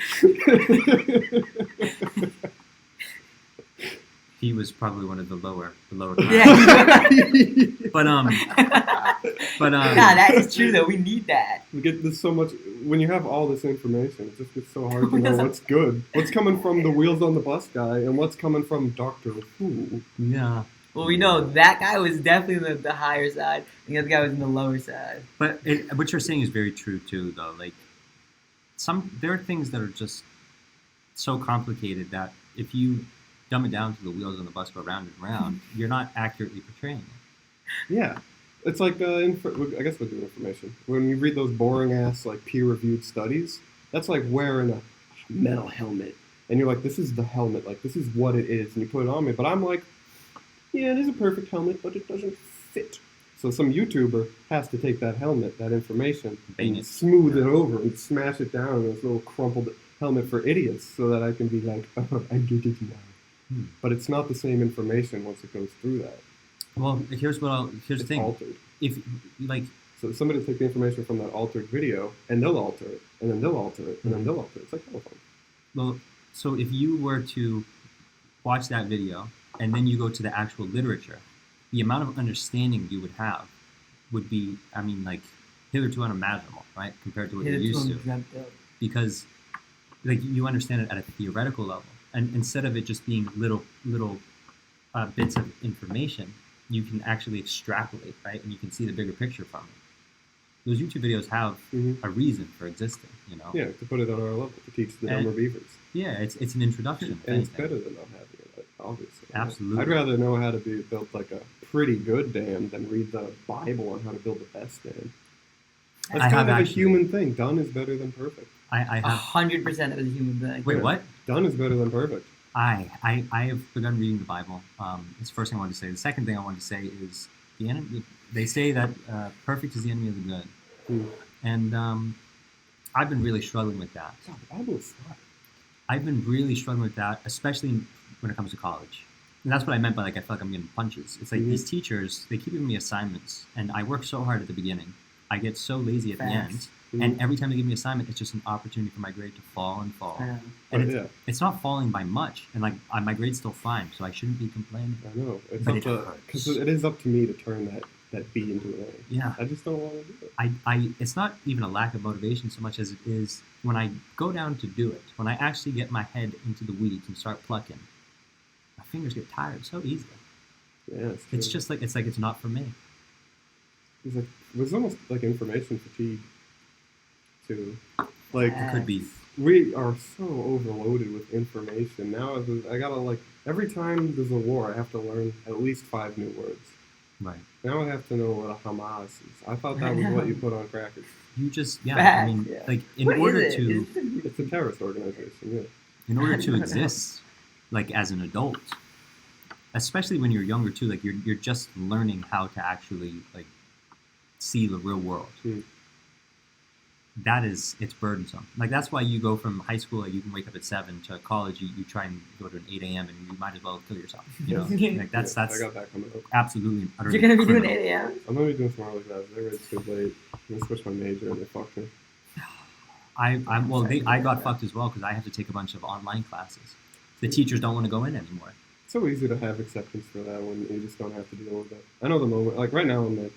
He was probably one of the lower class. Yeah. but that is true though. We need that. We get this so much when you have all this information. It just gets so hard to know what's good, what's coming from the wheels on the bus guy, and what's coming from Dr. Who. Yeah. Well, we know that guy was definitely the higher side, and the other guy was in the lower side. But what you're saying is very true too, though. Like there are things that are just so complicated that if you dumb it down to the wheels on the bus go round and round, you're not accurately portraying it. Yeah. It's like, I guess we'll do information. When you read those boring-ass, like, peer-reviewed studies, that's like wearing a metal helmet. And you're like, this is the helmet. Like, this is what it is. And you put it on me. But I'm like, yeah, it is a perfect helmet, but it doesn't fit. So some YouTuber has to take that helmet, that information, and smooth it over and smash it down in this little crumpled helmet for idiots so that I can be like, oh, I get it now. But it's not the same information once it goes through that. Well, here's the thing. Altered. So somebody will take the information from that altered video and they'll alter it, and then they'll alter it, and then they'll alter it. It's like telephone. Well, so if you were to watch that video and then you go to the actual literature, the amount of understanding you would have would be, I mean, like hitherto unimaginable, right, compared to what you're used to. Because like you understand it at a theoretical level. And instead of it just being little bits of information, you can actually extrapolate, right? And you can see the bigger picture from it. Those YouTube videos have a reason for existing, you know? Yeah, to put it on our level, to teach the dumber beavers. Yeah, it's an introduction. And it's better than not having it, obviously. Absolutely. I'd rather know how to build like a pretty good dam than read the Bible on how to build the best dam. That's kind of a human thing. Done is better than perfect. I have 100% of the human thing. Wait, what? Done is better than perfect. I have begun reading the Bible. It's the first thing I wanted to say. The second thing I wanted to say is the enemy. They say that perfect is the enemy of the good, and I've been really struggling with that. God, the Bible is smart. I've been really struggling with that, especially when it comes to college. And that's what I meant by like I feel like I'm getting punches. It's like these teachers, they keep giving me assignments, and I work so hard at the beginning. I get so lazy at the end, and every time they give me an assignment, it's just an opportunity for my grade to fall and fall. And it's not falling by much, and like my grade's still fine, so I shouldn't be complaining. I know. It's up to, because it is up to me to turn that B into an A. Yeah. I just don't want to do it. It's not even a lack of motivation so much as it is when I go down to do it, when I actually get my head into the weeds and start plucking, my fingers get tired so easily. Yeah, it's just like it's not for me. It's like it was almost like information fatigue too. Like it could be. We are so overloaded with information now. I gotta like every time there's a war, I have to learn at least 5 new words. Right. Now I have to know what a Hamas is. I thought that was what you put on crackers. You just I mean like in what order is it? to it's a terrorist organization. Yeah. In order to exist, like as an adult, especially when you're younger too, like you're just learning how to actually like see the real world. It's burdensome. Like that's why you go from high school, like you can wake up at 7 to college. You try and go to an 8 a.m. and you might as well kill yourself. You know, like that's I got that coming up. Absolutely. You're gonna be doing 8 a.m. I'm gonna be doing some early classes. I registered late. I'm gonna switch my major and they fucked me. I got fucked as well because I have to take a bunch of online classes. The teachers don't want to go in anymore. It's so easy to have acceptance for that when you just don't have to deal with it. I know the moment, like right now I'm like,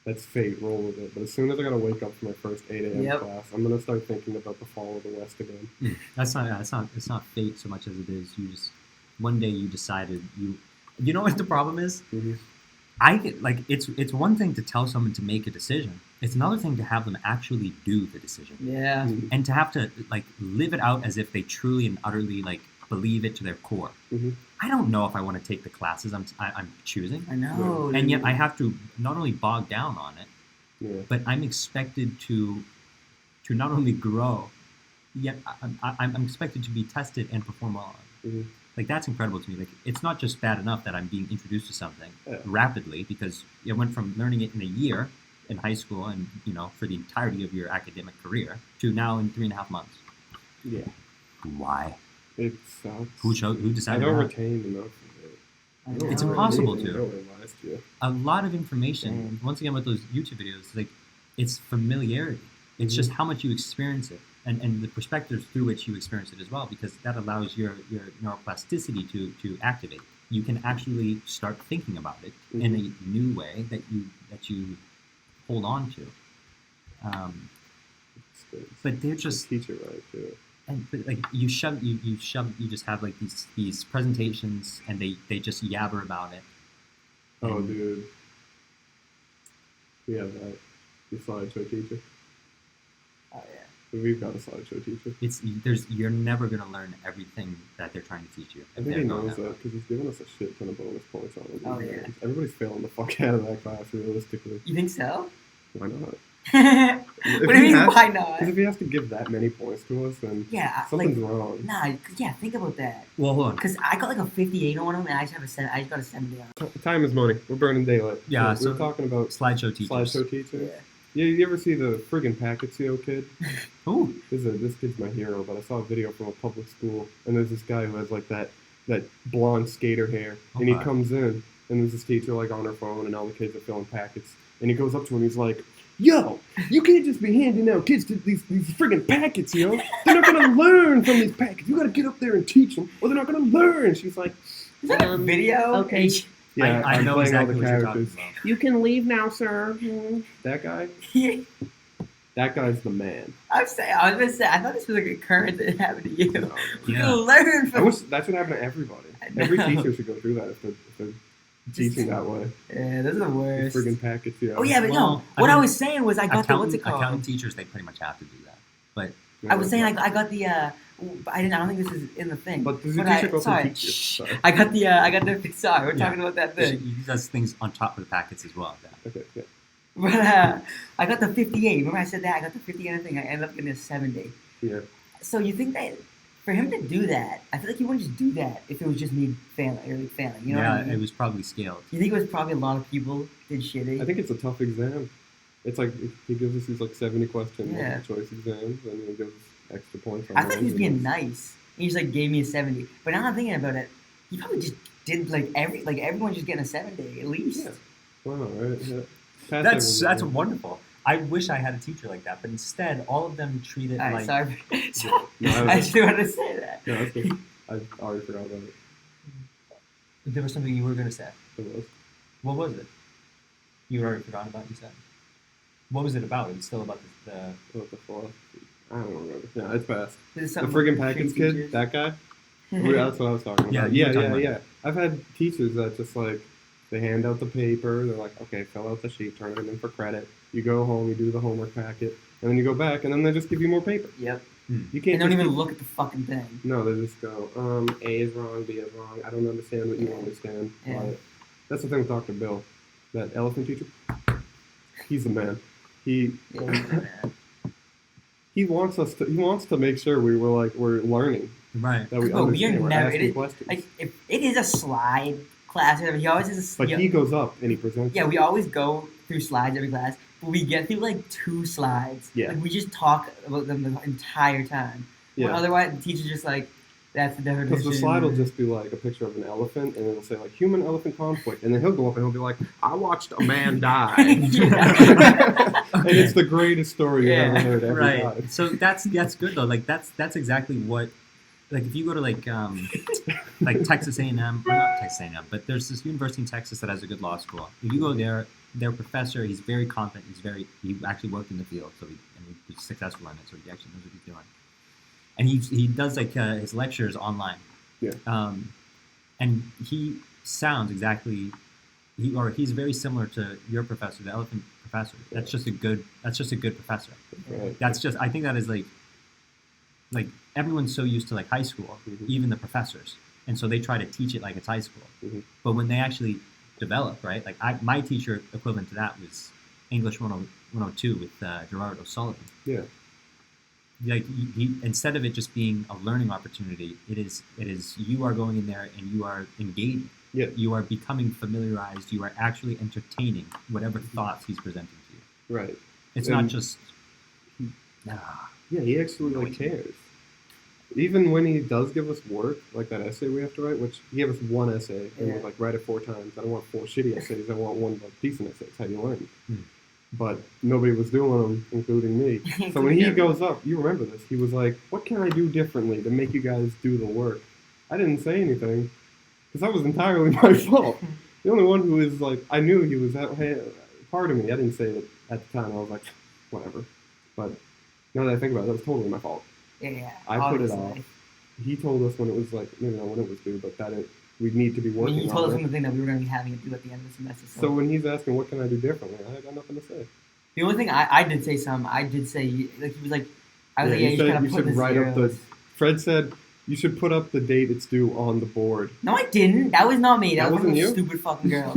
that's fate, roll with it. But as soon as I gotta wake up for my first 8 a.m. class, I'm gonna start thinking about the fall of the West again. It's not fate so much as it is you just one day you decided you know what the problem is? It's one thing to tell someone to make a decision. It's another thing to have them actually do the decision. Yeah. And to have to like live it out as if they truly and utterly like believe it to their core. I don't know if I want to take the classes I'm choosing. I know. And yet I have to not only bog down on it, but I'm expected to not only grow, yet I'm expected to be tested and perform well on it. Like that's incredible to me. Like it's not just bad enough that I'm being introduced to something rapidly because it went from learning it in a year in high school and for the entirety of your academic career to now in 3.5 months. Yeah. Why? It sucks. Who decided? I don't that? retain enough of it. It's impossible to. Last year. A lot of information. Once again, with those YouTube videos, like it's familiarity. It's just how much you experience it, and the perspectives through which you experience it as well, because that allows your neuroplasticity to activate. You can actually start thinking about it in a new way that you hold on to. But they're just teacher right too. But like you just have like these presentations and they just yabber about it. Oh, dude. We have that. The slideshow teacher. Oh yeah. We've got a slideshow teacher. You're never gonna learn everything that they're trying to teach you. I think he knows that because he's giving us a shit ton of bonus points on it. Oh yeah. Everybody's failing the fuck out of that class realistically. You think so? Why not? What do you mean, why not? Because if he has to give that many points to us, then something's wrong. Nah, think about that. Well, hold on. Because I got like a 58 on them, and I just got a 70 on them. Time is money. We're burning daylight. Yeah, so we're talking about slideshow teachers. Slideshow teachers. Yeah. You ever see the friggin' packet seal kid? Ooh. This kid's my hero, but I saw a video from a public school, and there's this guy who has like that blonde skater hair, and he comes in, and there's this teacher like on her phone, and all the kids are filling packets, and he goes up to him, he's like, "Yo, you can't just be handing out kids to these friggin' packets, yo. They're not gonna learn from these packets. You gotta get up there and teach them, or they're not gonna learn." She's like, "Is that a video?" Okay. Yeah, I know exactly what you're talking about. You can leave now, sir. That guy? Yeah. That guy's the man. I was gonna say, I thought this was like a current that happened to you. No. You can learn from. That's what happened to everybody. Every teacher should go through that if they're teaching that way. Yeah, those are the worst. Friggin' packets, yeah. Oh yeah, but no. What I was saying was I got the what's it called? Accounting teachers, they pretty much have to do that. But I was saying I got the. I don't think this is in the thing. But the teacher goes and teaches. Sorry. I got the. Sorry, we're talking about that thing. He does things on top of the packets as well. Yeah. Okay, yeah. But I got the 58. Remember I said that? I got the 58 thing. I ended up getting a 70. Yeah. So you think that for him to do that, I feel like he wouldn't just do that if it was just me failing. You know what I mean? it was probably scaled. You think it was probably a lot of people did shitty? I think it's a tough exam. It's like he gives us these like 70 question Yeah. multiple choice exams, and he gives extra points. On I thought he was those. being nice. He just like gave me a 70. But now I'm thinking about it, he probably just did like everyone's just getting a 70 at least. Yeah. Wow, right? Yeah. Pass That's everything. wonderful. I wish I had a teacher like that, but instead, all of them treat it Alright, like. sorry. No, I just wanted to say that. No, that's good. I already forgot about it. There was something you were going to say. It was. What was it? You already forgot about. You said. What was it about? It was still about the What the fuck? I don't remember. Yeah, it's past. This is The something friggin' for Packets treat kid, teachers. that guy. That's what I was talking about. Yeah, you were talking about yeah. I've had teachers that just like they hand out the paper. They're like, okay, fill out the sheet, turn it in for credit. You go home, you do the homework packet, and then you go back, and then they just give you more paper. Yep. You can't. And don't just even do- look at the fucking thing. No, they just go, A is wrong, B is wrong. I don't understand what you understand. Yeah. Why- That's the thing with Dr. Bill, that elephant teacher. He's the man. He he wants us to. He wants to make sure we're learning, right. that we But we are understand. We're never- asking it is- questions. Like if it is a slide class, or whatever, he always is. But he goes up and he presents. Yeah, we always go through slides every class, but we get through like 2 slides. Yeah. Like we just talk about them the entire time. When Yeah. otherwise, the teacher's just like, that's the definition. Because the slide will just be like a picture of an elephant, and it'll say like human-elephant conflict, and then he'll go up and he'll be like, "I watched a man die," and it's the greatest story you've ever heard every Right. time. So that's good though. Like that's exactly what. Like if you go to like Texas A&M, or not Texas A&M, but there's this university in Texas that has a good law school. If you go there, their professor, he's very competent. He actually worked in the field, so he was successful in it. So he actually knows what he's doing. And he does like his lectures online. Yeah. And he sounds exactly, he's very similar to your professor, the elephant professor. That's just a good professor. Right. That's just, I think that is like everyone's so used to like high school, Mhm. even the professors, and so they try to teach it like it's high school. Mhm. But when they actually develop, right? Like my teacher equivalent to that was English 102 with Gerard O'Sullivan. Yeah. Like he instead of it just being a learning opportunity, it is you are going in there and you are engaging. Yeah. You are becoming familiarized. You are actually entertaining whatever thoughts he's presenting to you. Right. It's And- not just. Yeah, he actually like cares. Even when he does give us work, like that essay we have to write, which he gave us one essay and Yeah. was like, write it 4 times. I don't want 4 shitty essays. I want 1 like decent essay. That's how you learn. But nobody was doing them, including me. So when he goes up, you remember this, he was like, what can I do differently to make you guys do the work? I didn't say anything because that was entirely my fault. The only one who was like, I knew he was part of me. I didn't say it at the time. I was like, whatever. But now that I think about it, that was totally my fault. Yeah. I put it obviously. off. He told us when it was like, maybe not when it was due, but that we'd need to be I working mean, he told us on it. something that we were going to be having to do at the end of the semester. So when he's asking, what can I do differently? I got nothing to say. The only thing I did say like he was like, I was like, yeah, he you said gotta you put should the write up zeros. Fred said you should put up the date it's due on the board. No, I didn't. That was not me. That, That was one of wasn't those you? stupid fucking girls.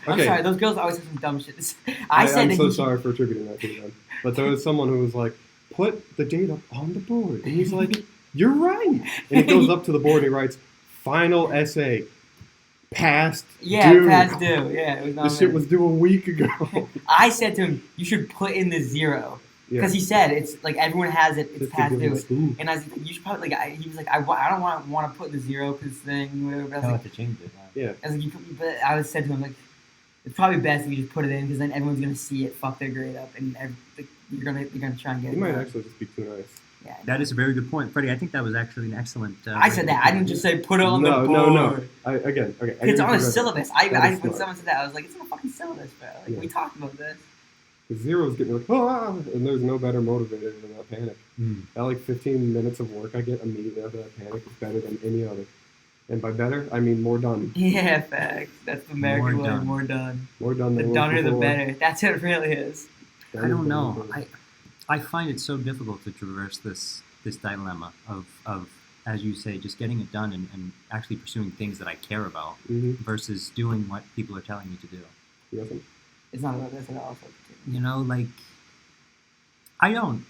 I'm Okay. sorry. Those girls always have some dumb shit. I said I'm that so he should- sorry for attributing that to them. But there was someone who was like, put the date up on the board. And he's like, you're right. And he goes up to the board and he writes, final essay, past Yeah, due. past due. Yeah, it was not This shit me. was due a week ago. I said to him, you should put in the 0. Yeah. Because he said it's like everyone has it, it's Just to past give him due. a spoon. And I was like, you should probably like. He was like, I don't want to put the 0 because thing, whatever. But I was I'll like, have to change it. Yeah. I was like, but I was said to him like, it's probably best if you just put it in because then everyone's gonna see it, fuck their grade up, and you're gonna try and get He it. might done. actually just be too nice. Yeah. That is a very good point, Freddie. I think that was actually an excellent. I said that. I didn't just say put it on No, the no, board. no. Okay. It's on a syllabus. syllabus. That is When smart. someone said that, I was like, it's on a fucking syllabus, bro. Like Yeah. we talked about this. The zeros get me like, ah, and there's no better motivator than that panic. Mm. That like 15 minutes of work I get immediately after that panic is better than any other. And by better, I mean more done. Yeah, facts. That's the American More way. done. More done. More done The than doner, the before. better. That's what it really is. That I is don't the know. before. I find it so difficult to traverse this dilemma of as you say, just getting it done and actually pursuing things that I care about Mhm. versus doing what people are telling me to do. Yes. It's not about this at all. So You know, like I don't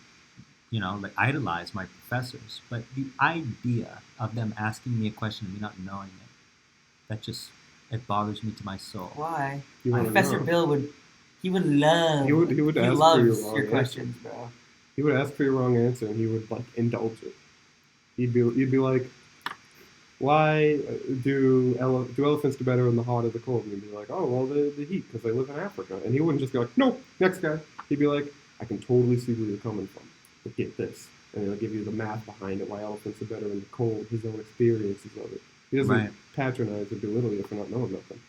like idolize my professors, but the idea of them asking me a question and me not knowing it, that just, it bothers me to my soul. Why? You wanna Professor know. Bill he would love. He would ask for loves your wrong your answer. questions, bro. He would ask for your wrong answer, and he would like indulge it. You'd be like, why do elephants do better in the hot or the cold? And you'd be like, oh well, the heat because they live in Africa. And he wouldn't just be like, no, next guy. He'd be like, I can totally see where you're coming from, but get this, and he'll give you the math behind it, why elephants are better in the cold, his own experiences of it. He doesn't patronize or belittle you for not knowing nothing.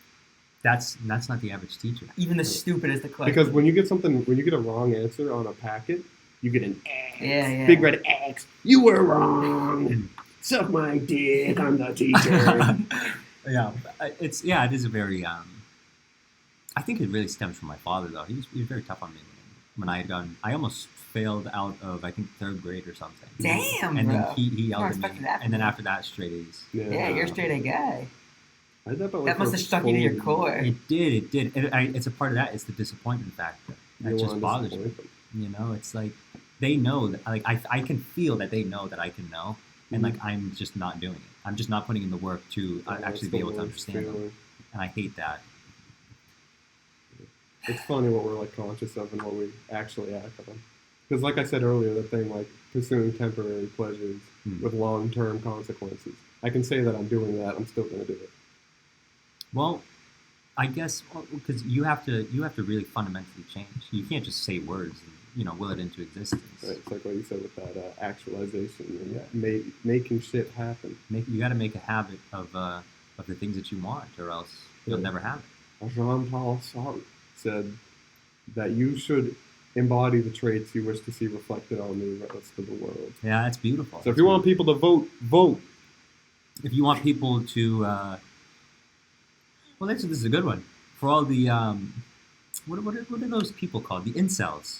That's not the average teacher. Even the stupidest of questions. Because when you get a wrong answer on a packet, you get an X. Yeah. Big red X. You were wrong. Suck my dick. I'm the teacher. It is a very. I think it really stems from my father, though. He was very tough on me when I had gone. I almost failed out of, I think, 3rd grade or something. Damn, and bro. then he yelled at me, That and then after that, straight A's. Yeah, you're a straight A guy. I did that, That must have struck you to your core. It did. It's a part of that. It's the disappointment factor that just bothers me. It's like they know that. Like I can feel that they know that I can know, and like I'm just not doing it. I'm just not putting in the work to actually be able to understand them, and I hate that. It's funny what we're like conscious of and what we actually act on. Because like I said earlier, the thing like pursuing temporary pleasures with long-term consequences. I can say that I'm doing that. I'm still going to do it. Well, I guess because you have to really fundamentally change. You can't just say words and will it into existence. Right. It's like what you said with that actualization and making shit happen. You got to make a habit of the things that you want, or else you'll never have it. Jean-Paul Sartre said that you should embody the traits you wish to see reflected on the rest of the world. Yeah, that's beautiful. So if you want people to vote, vote. If you want people to, well, this is a good one. For all the, what are those people called? The incels,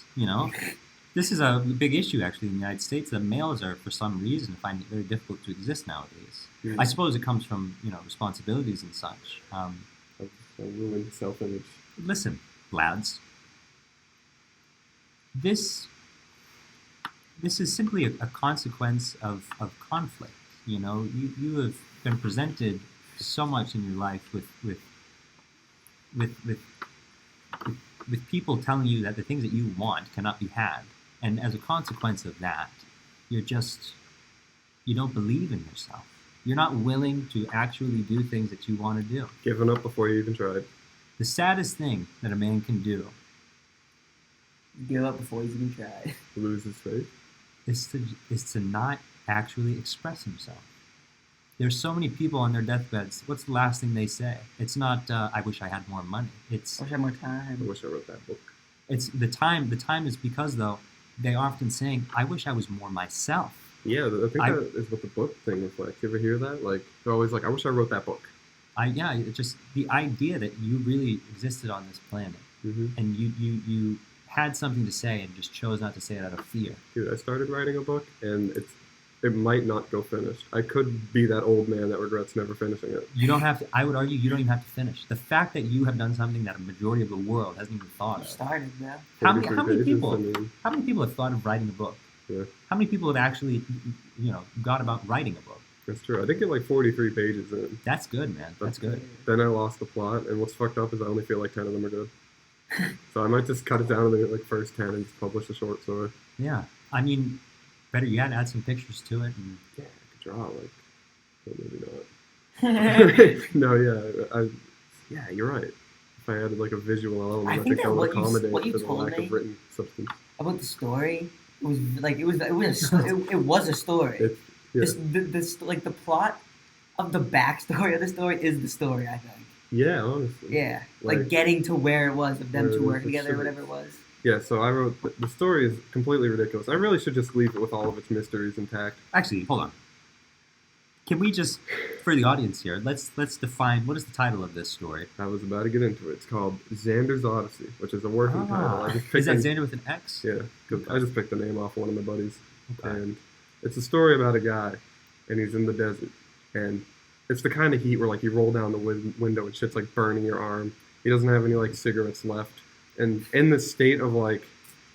This is a big issue, actually, in the United States. The males are, for some reason, find it very difficult to exist nowadays. Mm-hmm. I suppose it comes from, responsibilities and such. Ruined self-image. Listen, lads. This is simply a consequence of conflict. You have been presented so much in your life with people telling you that the things that you want cannot be had, and as a consequence of that, you don't believe in yourself. You're not willing to actually do things that you want to do. Giving up before you even tried. The saddest thing that a man can do, give up before he's even tried, lose his faith, is to not actually express himself. There's so many people on their deathbeds. What's the last thing they say? It's not, I wish I had more money. It's, I wish I had more time. I wish I wrote that book. It's the time. The time is because, though, they're often saying, I wish I was more myself. Yeah, I think that is what the book thing reflects. You ever hear that? Like, they're always like, I wish I wrote that book. It's just the idea that you really existed on this planet, and you had something to say and just chose not to say it out of fear. Dude, I started writing a book, and it might not go finished. I could be that old man that regrets never finishing it. You don't have to. I would argue you don't even have to finish. The fact that you have done something that a majority of the world hasn't even thought of. Started, man. How many people have thought of writing a book? Yeah. How many people have actually, got about writing a book? That's true. I did get like 43 pages in. That's good, man. That's good. Then I lost the plot, and what's fucked up is I only feel like 10 of them are good. So I might just cut it down to the like first 10 and just publish a short story. Yeah. I mean, better yet, add some pictures to it. And... Yeah, I could draw, maybe not. No, yeah, you're right. If I added like a visual element, I think that would accommodate for the lack of written substance. About the story, it was a story. This like the plot of the backstory of the story is the story, I think. Yeah, honestly. Yeah, like getting to where it was of them to work together, or whatever it was. Yeah, so I wrote the story is completely ridiculous. I really should just leave it with all of its mysteries intact. Actually, hold on. Can we just, for the audience here, let's define what is the title of this story? I was about to get into it. It's called Xander's Odyssey, which is a working title. Is that Xander with an X? Yeah, because I just picked the name off one of my buddies. Okay. And it's a story about a guy, and he's in the desert, and it's the kind of heat where like you roll down the window and shit's like burning your arm. He doesn't have any like cigarettes left, and in this state of like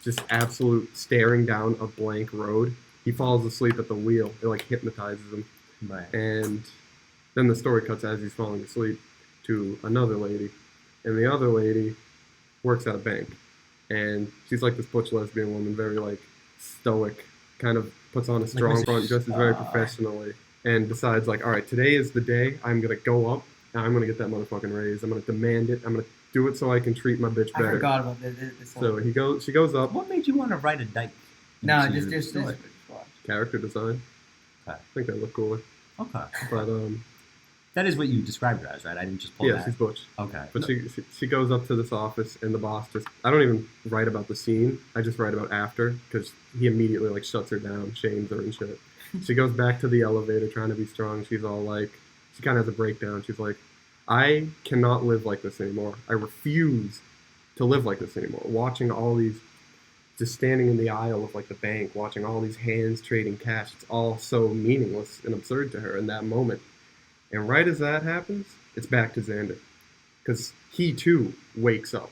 just absolute staring down a blank road. He falls asleep at the wheel. It like hypnotizes him. Right. And then the story cuts as he's falling asleep to another lady. And the other lady works at a bank. And she's like this butch lesbian woman, very like stoic, kind of puts on a strong front, dresses very professionally, and decides like, all right, today is the day I'm going to go up and I'm going to get that motherfucking raise. I'm going to demand it. I'm going to do it so I can treat my bitch better. I forgot about this. So she goes up. What made you want to write a dyke? No, into your just story? Character design. Okay. I think they look cooler. Okay. But that is what you described her as, right? I didn't just pull that. yeah, she's butch. Okay. But she goes up to this office, and the boss just, I don't even write about the scene. I just write about after, because he immediately like shuts her down, shames her and shit. She goes back to the elevator trying to be strong. She's all like, she kind of has a breakdown. She's like, I cannot live like this anymore. I refuse to live like this anymore. Watching all these, just standing in the aisle of like the bank, watching all these hands trading cash, it's all so meaningless and absurd to her in that moment. And right as that happens, it's back to Xander. Because he too wakes up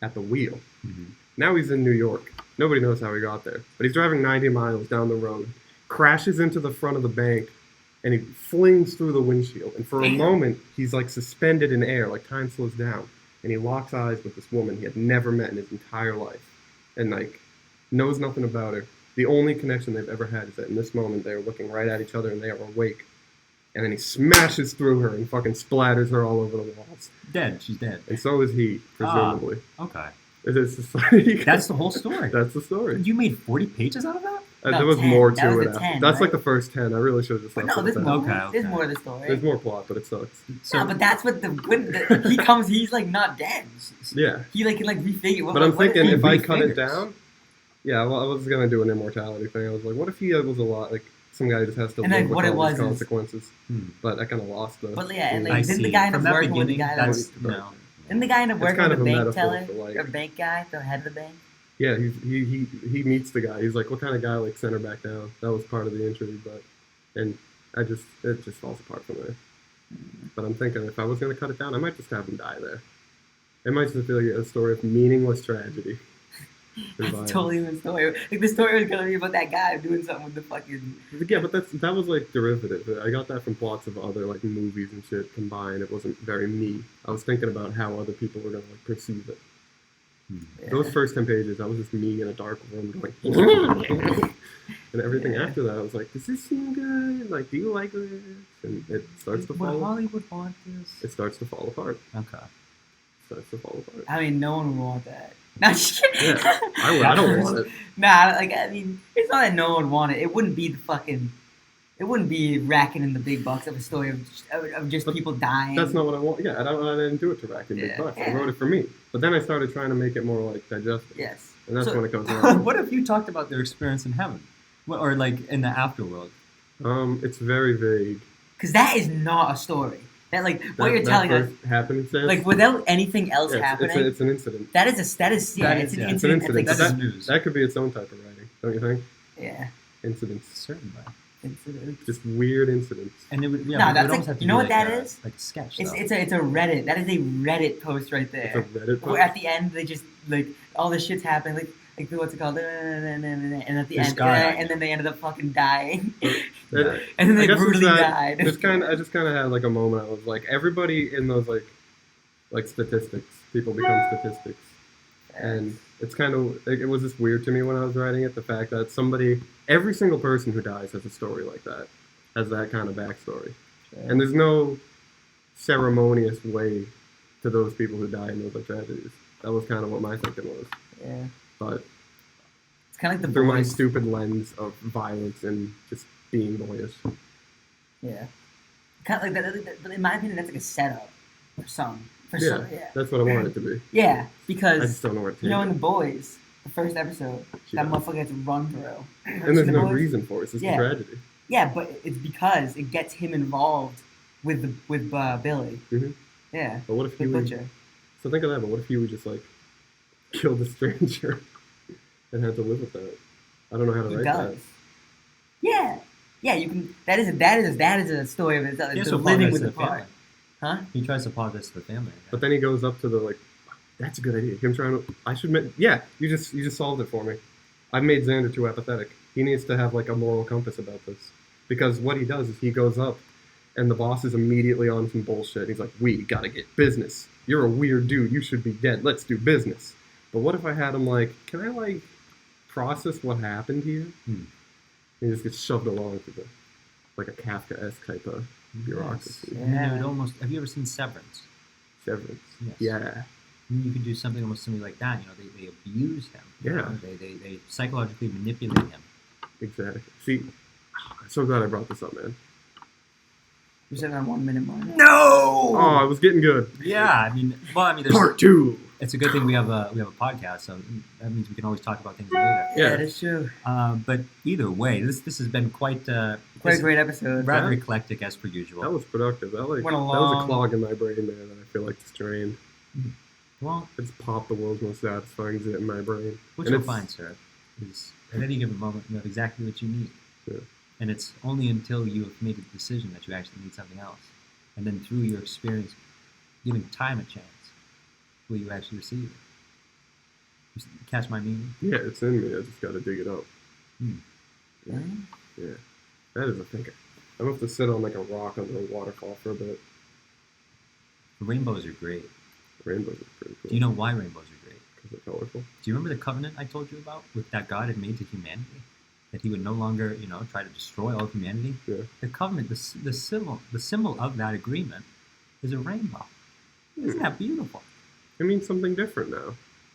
at the wheel. Mm-hmm. Now he's in New York. Nobody knows how he got there. But he's driving 90 miles down the road, crashes into the front of the bank, and he flings through the windshield. And for a moment, he's like suspended in air, like time slows down. And he locks eyes with this woman he had never met in his entire life. And like, knows nothing about her. The only connection they've ever had is that in this moment, they're looking right at each other and they are awake. And then he smashes through her and fucking splatters her all over the walls. Dead. She's dead. And so is he, presumably. Okay. It is just like, That's the whole story. That's the story. You made 40 pages out of that? No, there was 10. more That to was it. the 10, That's right? like the first 10. I really should have just But left no, it at there's that. more. Okay. There's more to the story. There's more plot, but it sucks. So, No, but that's what the good. He comes. He's like not dead. Yeah. He like can like refigure. But I'm thinking if I he cut it refigures? down, yeah, well, I was going to do an immortality thing. I was like, what if he was a lot, like, some guy just has to And, live like, with what it all was these is- consequences. Hmm. But I kind of lost the... But yeah, and I like didn't the see. guy end up From that working with the beginning, guy that that's was? no. Didn't the guy end up It's working kind with of the a bank metaphor teller for, like- or bank guy, the head of the bank? Yeah, he meets the guy. He's like, what kind of guy like sent her back down? That was part of the intrigue, but... And it just falls apart from there. But I'm thinking if I was going to cut it down, I might just have him die there. It might just feel like a story of meaningless tragedy. That's totally the story. Like the story was gonna be about that guy doing something with the fucking. Yeah, but that was like derivative. I got that from plots of other like movies and shit combined. It wasn't very me. I was thinking about how other people were gonna like perceive it. Yeah. Those first 10 pages, I was just me in a dark room going, and everything after that, I was like, does this seem good? Like, do you like this? And it starts to Would fall. Hollywood want this? It starts to fall apart. Okay. It starts to fall apart. I mean, no one would want that. No, just kidding. Yeah, I don't want it. Nah, like I mean, it's not that no one would want it. It wouldn't be the fucking. It wouldn't be racking in the big bucks of a story of just But people dying. That's not what I want. Yeah, I didn't do it to rack in big Yeah. bucks. I Yeah. wrote it for me. But then I started trying to make it more like digestible. Yes. And that's So- when it goes wrong. What if you talked about their experience in heaven? Or like in the afterworld? It's very vague. Because that is not a story. That like what you're That telling us, first happening sense. like without anything else Yeah, happening. it's an incident. That is it's an That is- incident. yeah, it's an That's incident. like, That is news. That could be its own type of writing, don't you think? yeah, Incidents. Certainly. incident. Just weird incidents. And it would, yeah, No, but it that's would like- almost have to you be know what like that a, is? like a sketch. It's though. a Reddit. That is a Reddit post right It's a there. Reddit Where post. at the end they just like all this shit's happening like what's it called and at the This end guy. and then they ended up fucking dying That- and then I they guess brutally it's died. I just kind of had like a moment. I was like, everybody in those like statistics, people become statistics, and it's kind of it was just weird to me when I was writing it. The fact that every single person who dies has a story like that, has that kind of backstory, and there's no ceremonious way to those people who die in those like tragedies. That was kind of what my thinking was, Yeah, but it's kind of like the through my boys. stupid lens of violence and just being boyish. Yeah, kind of like that. But in my opinion, that's like a setup for some. Yeah, some, yeah. that's what I want it to be. Yeah, I because just don't know where to take you know in it. the boys, the first episode, She that dies. motherfucker gets run through. And there's The no boys? reason for it. It's just Yeah. a tragedy. Yeah, but it's because it gets him involved with Billy. Mhm. Yeah, But what if he with would... Butcher. So think of that, but what if you would just, like, killed a stranger and had to live with that? I don't know how to He write does. Yeah, yeah. You can. That is a story of itself. He It's also living apologizes with to the the family. part. Huh? He tries to apologize to the family. that. But then he goes up to the, like, That's a good idea. Him trying to. I should. Yeah, you just solved it for me. I've made Xander too apathetic. He needs to have like a moral compass about this, because what he does is he goes up, and the boss is immediately on some bullshit. He's like, "We gotta get business. You're a weird dude. You should be dead. Let's do business." But what if I had him like, "Can I like process what happened here?" And he just gets shoved along to the like a Kafka-esque type of bureaucracy. Yes. And then it would almost. Have you ever seen Severance? Severance. Yes. Yeah. You could do something almost similar like that. You know, they abuse him. Yeah. You know? They psychologically manipulate him. Exactly. See, I'm so glad I brought this up, man. You said on 1 minute mark. No. Oh, I was getting good. Yeah, I mean, there's Part 2. It's a good thing we have a podcast, so that means we can always talk about things later. Yeah. That's true. But either way, this has been quite a great episode. rather eclectic as per usual. That was productive. That was long- a clog in my brain there that I feel like it's drained. Well, I just popped the world's most satisfying zit in my brain. what And you'll it's- find, sir, is at any given moment you have exactly what you need. Yeah. And it's only until you have made a decision that you actually need something else. And then through your experience, giving time a chance, will you actually receive it. You catch my meaning? Yeah, it's in me. I just got to dig it up. Yeah. Yeah. That is a thinker. I'm going to have to sit on like a rock under a waterfall for a bit. Rainbows are great. Rainbows are pretty cool. Do you know why rainbows are great? Because they're colorful. Do you remember the covenant I told you about with that God had made to humanity? That he would no longer, try to destroy all of humanity? Yeah. The covenant, the symbol of that agreement is a rainbow. Isn't that beautiful? It means something different now.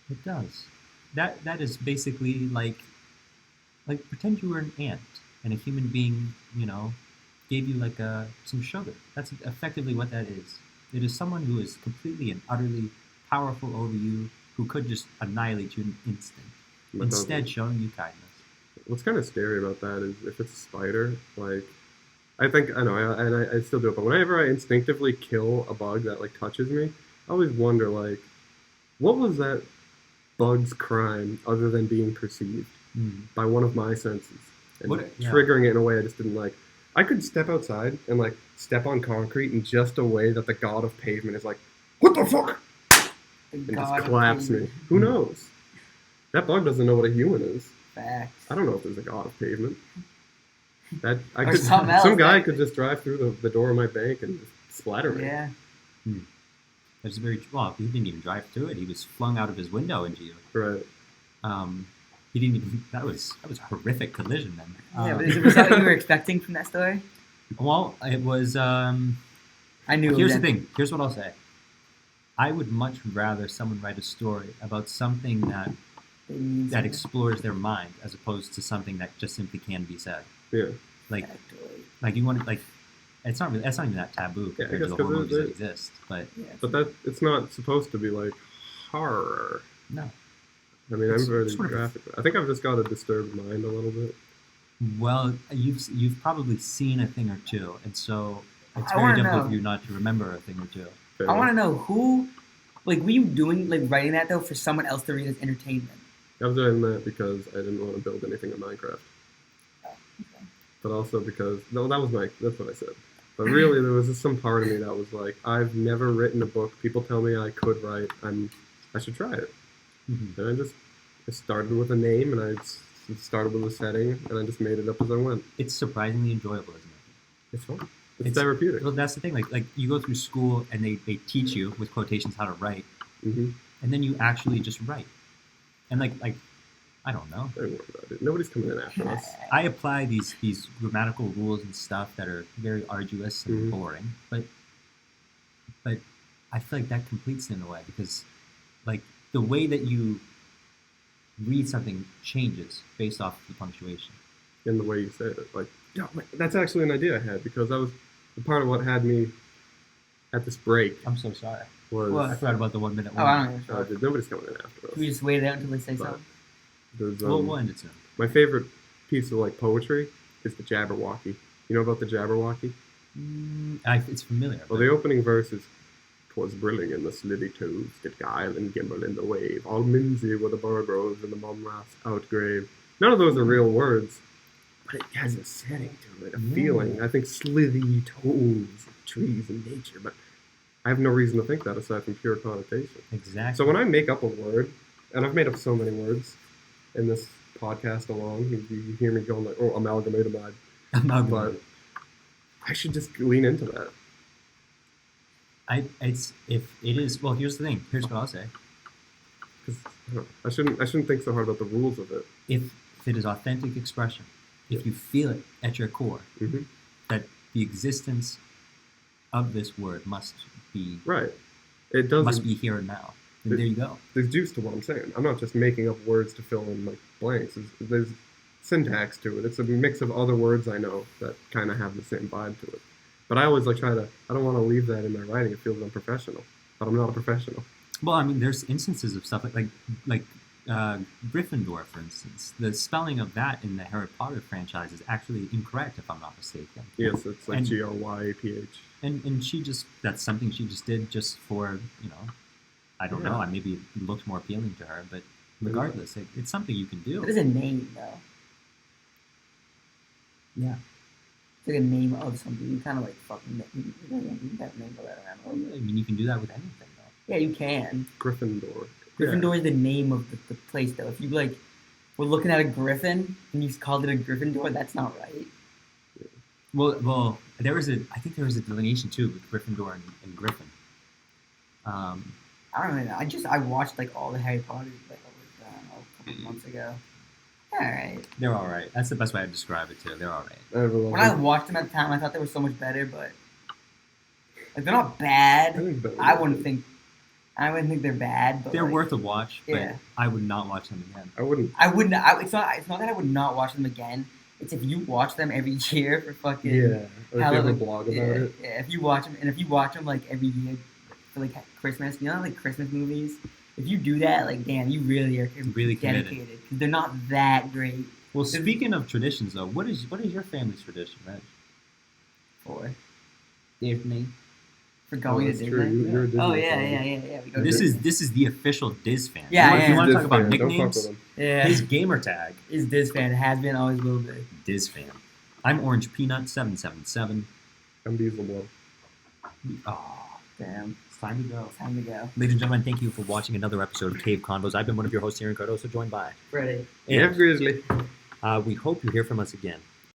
It does. That is basically like pretend you were an ant and a human being, gave you like some sugar. That's effectively what that is. It is someone who is completely and utterly powerful over you, who could just annihilate you in an instant. But Instead, showing you kindness. what's kind of scary about that is if it's a spider, like, I still do it, but whenever I instinctively kill a bug that, like, touches me, I always wonder, like, what was that bug's crime other than being perceived by one of my senses? And triggering it in a way I just didn't like. I could step outside and, like, step on concrete in just a way that the god of pavement is like, what the fuck? And just claps me. Who knows? That bug doesn't know what a human is. Facts. I don't know if there's a god of pavement. Something else, some guy could just drive through the door of my bank and just splatter me. Yeah. That's very well. He didn't even drive through it. He was flung out of his window into you. Right. He didn't even. That was a horrific collision then. Yeah, but was that what you were expecting from that story? Well, it was. I knew. Here's the thing. Here's what I'll say. I would much rather someone write a story about something that explores their mind as opposed to something that just simply can be said. Yeah. Like you want to like. It's not really. That's not even that taboo compared to the horror movies that exist. But it's not supposed to be like horror. No. I mean, I'm very graphic. I think I've just got a disturbed mind a little bit. Well, you've probably seen a thing or two, and so it's very difficult for you not to remember a thing or two. I want to know who, like, were you doing, like, writing that, though, for someone else to read as entertainment? I was doing that because I didn't want to build anything in Minecraft. Oh, okay. But also because, that's what I said. But really, there was just some part of me that was like, I've never written a book. People tell me I could write. I should try it. Mm-hmm. And I started with a name, and I started with a setting, and I just made it up as I went. It's surprisingly enjoyable, isn't it? It's fun. It's therapeutic. Well, that's the thing. Like you go through school, and they teach you with quotations how to write, mm-hmm. and then you actually just write. And like I don't know. Don't worry about it. Nobody's coming in after us. I apply these grammatical rules and stuff that are very arduous and mm-hmm. boring, but I feel like that completes it in a way because, like, the way that you read something changes based off the punctuation. In the way you say it. Like, that's actually an idea I had because that was part of what had me at this break. I'm so sorry. I forgot about the 1 minute one. Oh, I don't know. Nobody's coming in after us. Can we just wait it out until they say something? We'll end it soon. My favorite piece of, like, poetry is the Jabberwocky. You know about the Jabberwocky? It's familiar. Well, the opening verse is, "'Twas brilling in the slithy toves, did guile and gimble in the wave, all mimsy were the burgroves and the mumrath's outgrave." None of those are real words, but it has a setting to it, a feeling. I think slithy toves, trees and nature, but I have no reason to think that aside from pure connotation. Exactly. So when I make up a word, and I've made up so many words in this podcast alone, you hear me going like, oh, amalgamate, but I should just lean into that. Well, here's the thing. Here's what I'll say. Because I shouldn't think so hard about the rules of it. If it is authentic expression, if you feel it at your core, Mm-hmm. that the existence of this word must be Right. It does. must be here and now. And there you go. There's juice to what I'm saying. I'm not just making up words to fill in like blanks. There's syntax to it. It's a mix of other words I know that kind of have the same vibe to it. But I always I don't want to leave that in my writing. It feels unprofessional. But I'm not a professional. Well, I mean, there's instances of stuff like Gryffindor, for instance. The spelling of that in the Harry Potter franchise is actually incorrect, if I'm not mistaken. Yes, it's like And- Gryaph. And that's something she just did just for, I don't know, maybe it looked more appealing to her, but regardless, it's something you can do. It is a name, though. Yeah. It's like a name of something. You kind of like fucking you that name for that around. I mean, you can do that with anything, though. Yeah, you can. Gryffindor. Gryffindor is the name of the place, though. If you were looking at a griffin and you called it a Gryffindor, that's not right. Well, I think there was a delineation too with Gryffindor and Griffin. I don't know. I watched like all the Harry Potters a couple months ago. All right. They're all right. That's the best way to describe it too. They're all right. When I watched them at the time, I thought they were so much better, but like they're not bad. I wouldn't think they're bad, but They're like, worth a watch, but yeah. I would not watch them again. I wouldn't. It's not that I would not watch them again. It's if you watch them every year for fucking Yeah. Or if you have a blog about it. Yeah, if you watch them like every year for like Christmas, like Christmas movies. If you do that, like damn, you really are Really committed. dedicated because they're not that great. Well, speaking of traditions, though, what is your family's tradition, Reg? For Disney. for going to that's Disney. true. You're a Disney Oh fan. yeah. We go to This Disney. is the official Diz fan. Yeah, You want to Diz talk about fan, don't fuck nicknames? with him. yeah. His gamer tag, Is Diz fan has been always will be. Diz fan. I'm Orange Peanut 777. I'm Diesel Blow. Oh, Damn, it's time to go. time to go. Ladies and gentlemen, thank you for watching another episode of Cave Convos. I've been one of your hosts here in Cardoso, joined by. Ready. Jeff Grizzly. We hope you hear from us again.